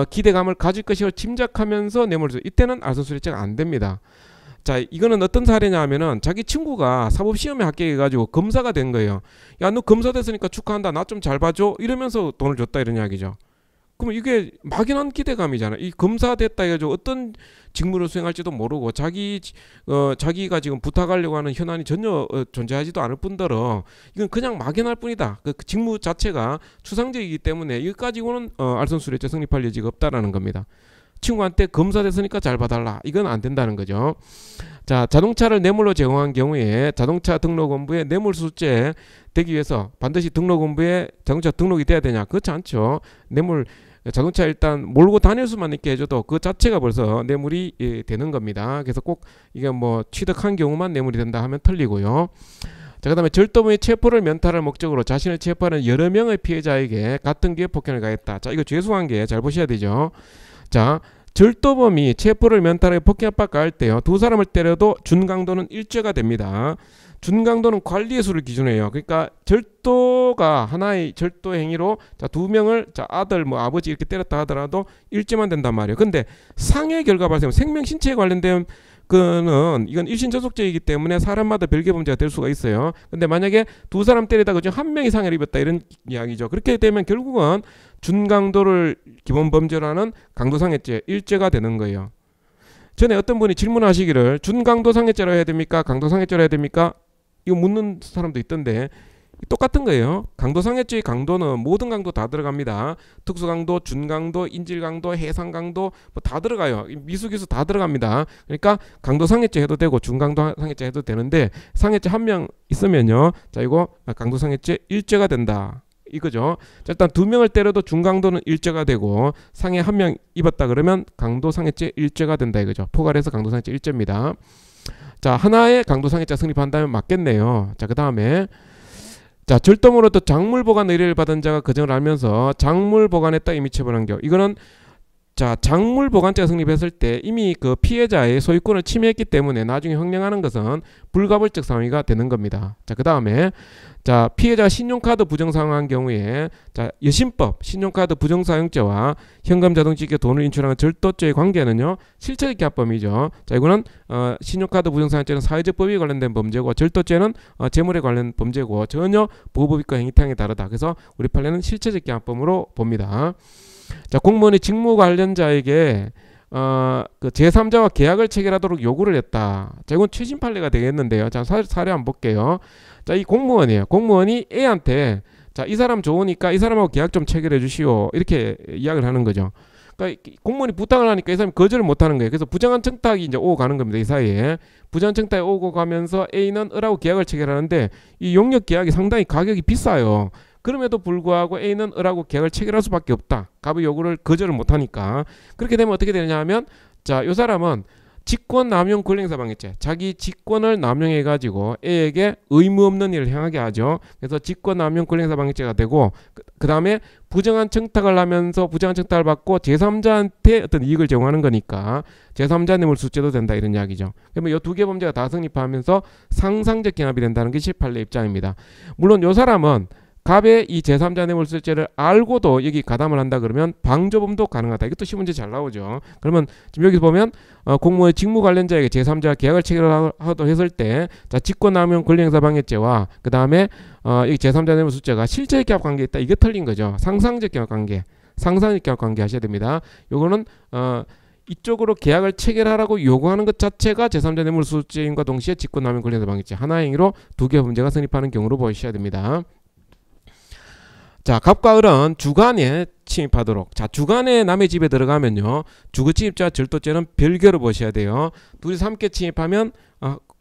기대감을 가질 것이라고 짐작하면서 뇌물을 이때는 알선수뢰죄가 안 됩니다. 자, 이거는 어떤 사례냐 하면은 자기 친구가 사법시험에 합격해가지고 검사가 된 거예요. 야, 너 검사 됐으니까 축하한다. 나 좀 잘 봐줘. 이러면서 돈을 줬다 이런 이야기죠. 그러면 이게 막연한 기대감이잖아. 이 검사됐다 해가지고 어떤 직무를 수행할지도 모르고 자기가 지금 부탁하려고 하는 현안이 전혀 존재하지도 않을 뿐더러 이건 그냥 막연할 뿐이다. 그 직무 자체가 추상적이기 때문에 이거 가지고는 알선수뢰죄 성립할 여지가 없다라는 겁니다. 친구한테 검사 됐으니까 잘 봐달라. 이건 안 된다는 거죠. 자, 자동차를 뇌물로 제공한 경우에 자동차 등록원부에 뇌물수수죄 되기 위해서 반드시 등록원부에 자동차 등록이 돼야 되냐? 그렇지 않죠. 뇌물 자동차 일단 몰고 다닐 수만 있게 해줘도 그 자체가 벌써 뇌물이 되는 겁니다. 그래서 꼭 이게 뭐 취득한 경우만 뇌물이 된다 하면 틀리고요. 자, 그 다음에 절도범이 체포를 면탈할 목적으로 자신을 체포하는 여러 명의 피해자에게 같은 기회 폭행을 가했다. 자, 이거 죄수한 게 잘 보셔야 되죠. 자, 절도범이 체포를 면탈하게 폭행 압박 가할 때요. 두 사람을 때려도 준강도는 일죄가 됩니다. 준강도는 관리의 수를 기준해요. 그러니까 절도가 하나의 절도 행위로 자, 두 명을 자, 아들 뭐 아버지 이렇게 때렸다 하더라도 일죄만 된단 말이에요. 근데 상해 결과 발생 생명 신체에 관련된 그는 이건 일신 저속죄이기 때문에 사람마다 별개 범죄가 될 수가 있어요. 근데 만약에 두 사람 때리다 그중 한 명이 상해를 입었다 이런 이야기죠. 그렇게 되면 결국은 준강도를 기본 범죄로 하는 강도상해죄 일죄가 되는 거예요. 전에 어떤 분이 질문하시기를 준강도상해죄로 해야 됩니까? 강도상해죄로 해야 됩니까? 이거 묻는 사람도 있던데 똑같은 거예요. 강도상해죄의 강도는 모든 강도 다 들어갑니다. 특수강도, 준강도, 인질강도, 해상강도 뭐 다 들어가요. 미수기수 다 들어갑니다. 그러니까 강도상해죄 해도 되고 준강도상해죄 해도 되는데 상해죄 한 명 있으면요. 자, 이거 강도상해죄 일죄가 된다. 이거죠. 자, 일단 두 명을 때려도 준강도는 일죄가 되고 상해 한 명 입었다 그러면 강도상해죄 일죄가 된다 이거죠. 포괄해서 강도상해죄 일죄입니다. 자, 하나의 강도상해죄 성립한다면 맞겠네요. 자, 그 다음에 자, 절도범으로부터 작물 보관 의뢰를 받은 자가 그 점을 알면서 작물 보관했다 이미 처벌한 경우 이거는 자, 작물 보관죄가 성립했을 때 이미 그 피해자의 소유권을 침해했기 때문에 나중에 형량하는 것은 불가벌적 상황이 되는 겁니다. 자, 그 다음에 자, 피해자가 신용카드 부정사용한 경우에 자, 여신법 신용카드 부정사용죄와 현금 자동지기에 돈을 인출하는 절도죄의 관계는요 실체적 기합범이죠. 자, 이거는 신용카드 부정사용죄는 사회적 법익에 관련된 범죄고 절도죄는 재물에 관련 범죄고 전혀 보호법익과 행위태양이 다르다. 그래서 우리 판례는 실체적 기합범으로 봅니다. 자, 공무원이 직무 관련자에게 그 제3자와 계약을 체결하도록 요구를 했다. 자, 이건 최신 판례가 되겠는데요. 자, 사례 한번 볼게요. 자, 이 공무원이에요. 공무원이 A한테 자, 이 사람 좋으니까 이 사람하고 계약 좀 체결해 주시오. 이렇게 이야기를 하는 거죠. 그러니까 공무원이 부탁을 하니까 이 사람이 거절을 못 하는 거예요. 그래서 부정한 청탁이 이제 오고 가는 겁니다. 이 사이에. 부정한 청탁이 오고 가면서 A는 을하고 계약을 체결하는데 이 용역 계약이 상당히 가격이 비싸요. 그럼에도 불구하고 A는 을하고 계약을 체결할 수밖에 없다. 갑의 요구를 거절을 못하니까. 그렇게 되면 어떻게 되느냐 하면 자, 요 사람은 직권남용 권리행사방해죄 자기 직권을 남용해가지고 A에게 의무 없는 일을 행하게 하죠. 그래서 직권남용 권리행사방해죄가 되고 그 다음에 부정한 청탁을 하면서 부정한 청탁을 받고 제3자한테 어떤 이익을 제공하는 거니까 제3자 뇌물수수죄도 된다 이런 이야기죠. 그러면 이 두 개 범죄가 다 성립하면서 상상적 경합이 된다는 것이 판례 입장입니다. 물론 요 사람은 갑의 이 제3자 뇌물수수죄를 알고도 여기 가담을 한다 그러면 방조범도 가능하다. 이것도 시문제 잘 나오죠. 그러면 지금 여기서 보면 공무원의 직무 관련자에게 제3자 계약을 체결하도록 했을 때 자, 직권남용 권리행사방해죄와 그 다음에 여기 제3자 뇌물수수죄가 실체적 기합 관계에 있다. 이게 틀린 거죠. 상상적 기합 관계, 상상적 기합 관계 하셔야 됩니다. 요거는 이쪽으로 계약을 체결하라고 요구하는 것 자체가 제3자 뇌물수수죄임과 동시에 직권남용 권리행사방해죄 하나의 행위로 두 개의 범죄가 성립하는 경우로 보셔야 됩니다. 자, 갑과 을은 주간에 침입하도록. 자, 주간에 남의 집에 들어가면요 주거침입죄와 절도죄는 별개로 보셔야 돼요. 둘이서 함께 침입하면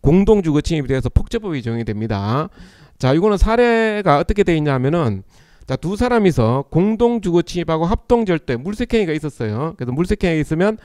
공동 주거침입이 돼서 폭제법이 적용이 됩니다. 자, 이거는 사례가 어떻게 되어 있냐 하면은 자, 두 사람이서 공동 주거침입하고 합동절도에 물색행위가 있었어요. 그래서 물색행위가 있으면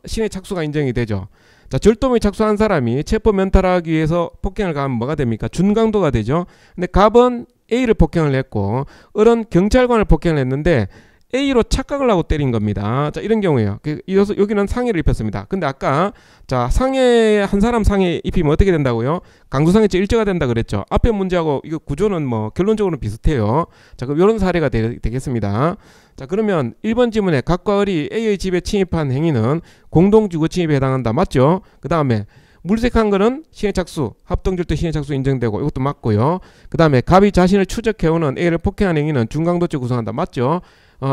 신의 착수가 인정이 되죠. 자, 절도범이 착수한 사람이 체포 면탈하기 위해서 폭행을 가하면 뭐가 됩니까? 준강도가 되죠. 근데 갑은 A를 폭행을 했고 을은 경찰관을 폭행을 했는데 A로 착각을 하고 때린 겁니다. 자, 이런 경우에요. 여기는 상해를 입혔습니다. 근데 아까 자, 상해 한 사람 상해 입히면 어떻게 된다고요? 강도상해죄 일죄가 된다 그랬죠. 앞에 문제하고 이거 구조는 뭐 결론적으로는 비슷해요. 자, 그럼 이런 사례가 되겠습니다. 자, 그러면 1번 지문에 갑과 을이 A의 집에 침입한 행위는 공동주거 침입에 해당한다. 맞죠? 그 다음에 물색한 거는 시행착수, 합동절도 시행착수 인정되고 이것도 맞고요. 그 다음에 갑이 자신을 추적해오는 A를 폭행한 행위는 준강도죄 구성한다. 맞죠?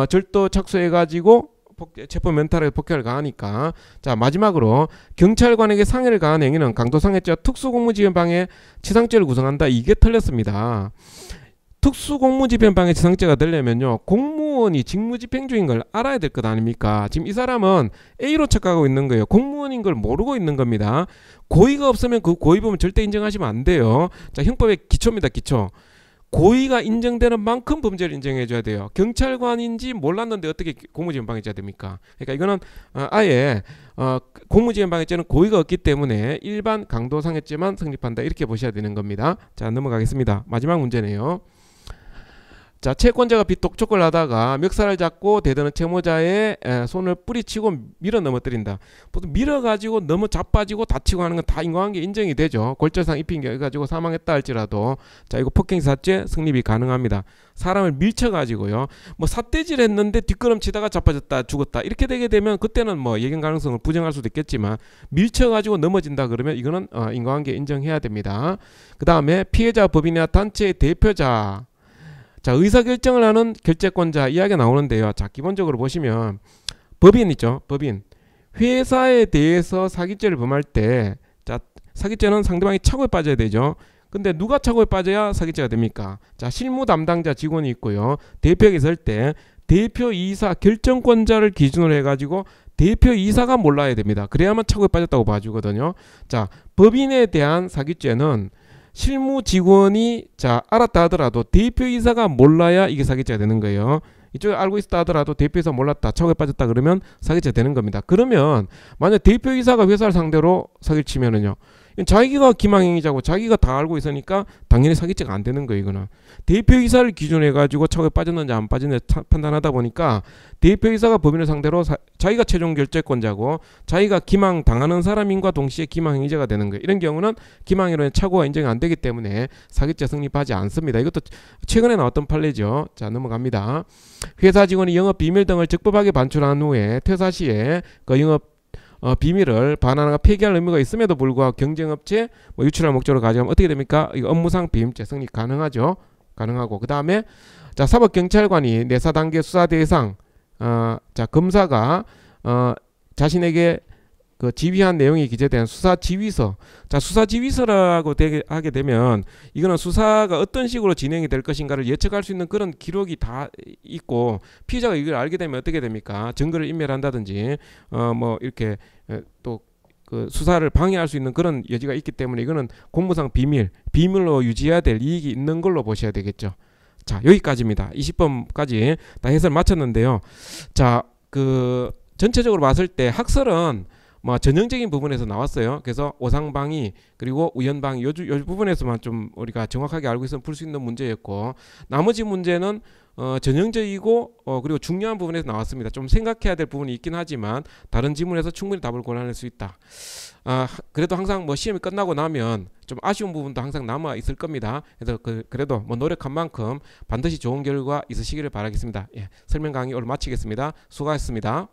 절도 착수해가지고 체포 면탈에 폭행을 가하니까. 자, 마지막으로 경찰관에게 상해를 가한 행위는 강도상해죄와 특수공무집행방해 치상죄를 구성한다. 이게 틀렸습니다. 특수공무집행방해 치상죄가 되려면요, 공무원이 직무집행 중인 걸 알아야 될 것 아닙니까? 지금 이 사람은 A로 착각하고 있는 거예요. 공무원인 걸 모르고 있는 겁니다. 고의가 없으면 그 고의범은 절대 인정하시면 안 돼요. 자, 형법의 기초입니다. 기초. 고의가 인정되는 만큼 범죄를 인정해줘야 돼요. 경찰관인지 몰랐는데 어떻게 공무집행방해죄가 됩니까? 그러니까 이거는 아예 공무집행방해죄는 고의가 없기 때문에 일반 강도상해죄만 성립한다, 이렇게 보셔야 되는 겁니다. 자, 넘어가겠습니다. 마지막 문제네요. 자, 채권자가 빚독촉을 하다가 멱살을 잡고 대드는 채무자의 손을 뿌리치고 밀어 넘어뜨린다. 보통 밀어가지고 너무 자빠지고 다치고 하는 건 다 인과관계 인정이 되죠. 골절상 입힌 게 가지고 사망했다 할지라도. 자, 이거 폭행사죄 성립이 가능합니다. 사람을 밀쳐가지고요, 뭐 삿대질 했는데 뒷걸음치다가 자빠졌다 죽었다 이렇게 되게 되면 그때는 뭐 예견 가능성을 부정할 수도 있겠지만, 밀쳐가지고 넘어진다 그러면 이거는 인과관계 인정해야 됩니다. 그 다음에 피해자 법인이나 단체의 대표자, 자, 의사결정을 하는 결재권자 이야기가 나오는데요. 자, 기본적으로 보시면 법인 있죠. 법인. 회사에 대해서 사기죄를 범할 때, 자, 사기죄는 상대방이 착오에 빠져야 되죠. 근데 누가 착오에 빠져야 사기죄가 됩니까? 자, 실무 담당자 직원이 있고요. 대표에게 있을 때 대표이사 결정권자를 기준으로 해가지고 대표이사가 몰라야 됩니다. 그래야만 착오에 빠졌다고 봐주거든요. 자, 법인에 대한 사기죄는 실무 직원이 알았다 하더라도 대표이사가 몰라야 이게 사기죄가 되는 거예요. 이쪽에 알고 있었다 하더라도 대표이사 몰랐다, 착오에 빠졌다 그러면 사기죄가 되는 겁니다. 그러면 만약 대표이사가 회사를 상대로 사기를 치면은요, 자기가 기망행위자고 자기가 다 알고 있으니까 당연히 사기죄가 안 되는 거예요. 이거는 대표이사를 기준으로 해가지고 착오에 빠졌는지 안 빠졌는지 판단하다 보니까 대표이사가 법인을 상대로 자기가 최종 결재권자고 자기가 기망당하는 사람인과 동시에 기망행위자가 되는 거예요. 이런 경우는 기망으로는 착오가 인정이 안 되기 때문에 사기죄 성립하지 않습니다. 이것도 최근에 나왔던 판례죠. 자, 넘어갑니다. 회사 직원이 영업 비밀 등을 적법하게 반출한 후에 퇴사 시에 그 영업 비밀을 반환하거나 폐기할 의무가 있음에도 불구하고 경쟁업체 유출할 목적으로 가져가면 어떻게 됩니까? 이거 업무상 비밀죄 성립 가능하죠. 가능하고. 그 다음에 자, 사법경찰관이 내사 단계 수사 대상 자, 검사가 자신에게 그 지휘한 내용이 기재된 수사 지휘서. 자, 수사 지휘서라고 하게 되면 이거는 수사가 어떤 식으로 진행이 될 것인가를 예측할 수 있는 그런 기록이 다 있고, 피의자가 이걸 알게 되면 어떻게 됩니까? 증거를 인멸한다든지 뭐 이렇게 또 그 수사를 방해할 수 있는 그런 여지가 있기 때문에 이거는 공무상 비밀로 유지해야 될 이익이 있는 걸로 보셔야 되겠죠. 자, 여기까지입니다. 20번까지 다 해설 마쳤는데요. 자, 그 전체적으로 봤을 때 학설은 뭐 전형적인 부분에서 나왔어요. 그래서 오상방위 그리고 우연방위 요 부분에서만 좀 우리가 정확하게 알고 있으면 풀 수 있는 문제였고, 나머지 문제는 전형적이고 그리고 중요한 부분에서 나왔습니다. 좀 생각해야 될 부분이 있긴 하지만 다른 지문에서 충분히 답을 골라낼 수 있다. 그래도 항상 뭐 시험이 끝나고 나면 좀 아쉬운 부분도 항상 남아 있을 겁니다. 그래서 그래도 뭐 노력한 만큼 반드시 좋은 결과 있으시기를 바라겠습니다. 예, 설명 강의 오늘 마치겠습니다. 수고하셨습니다.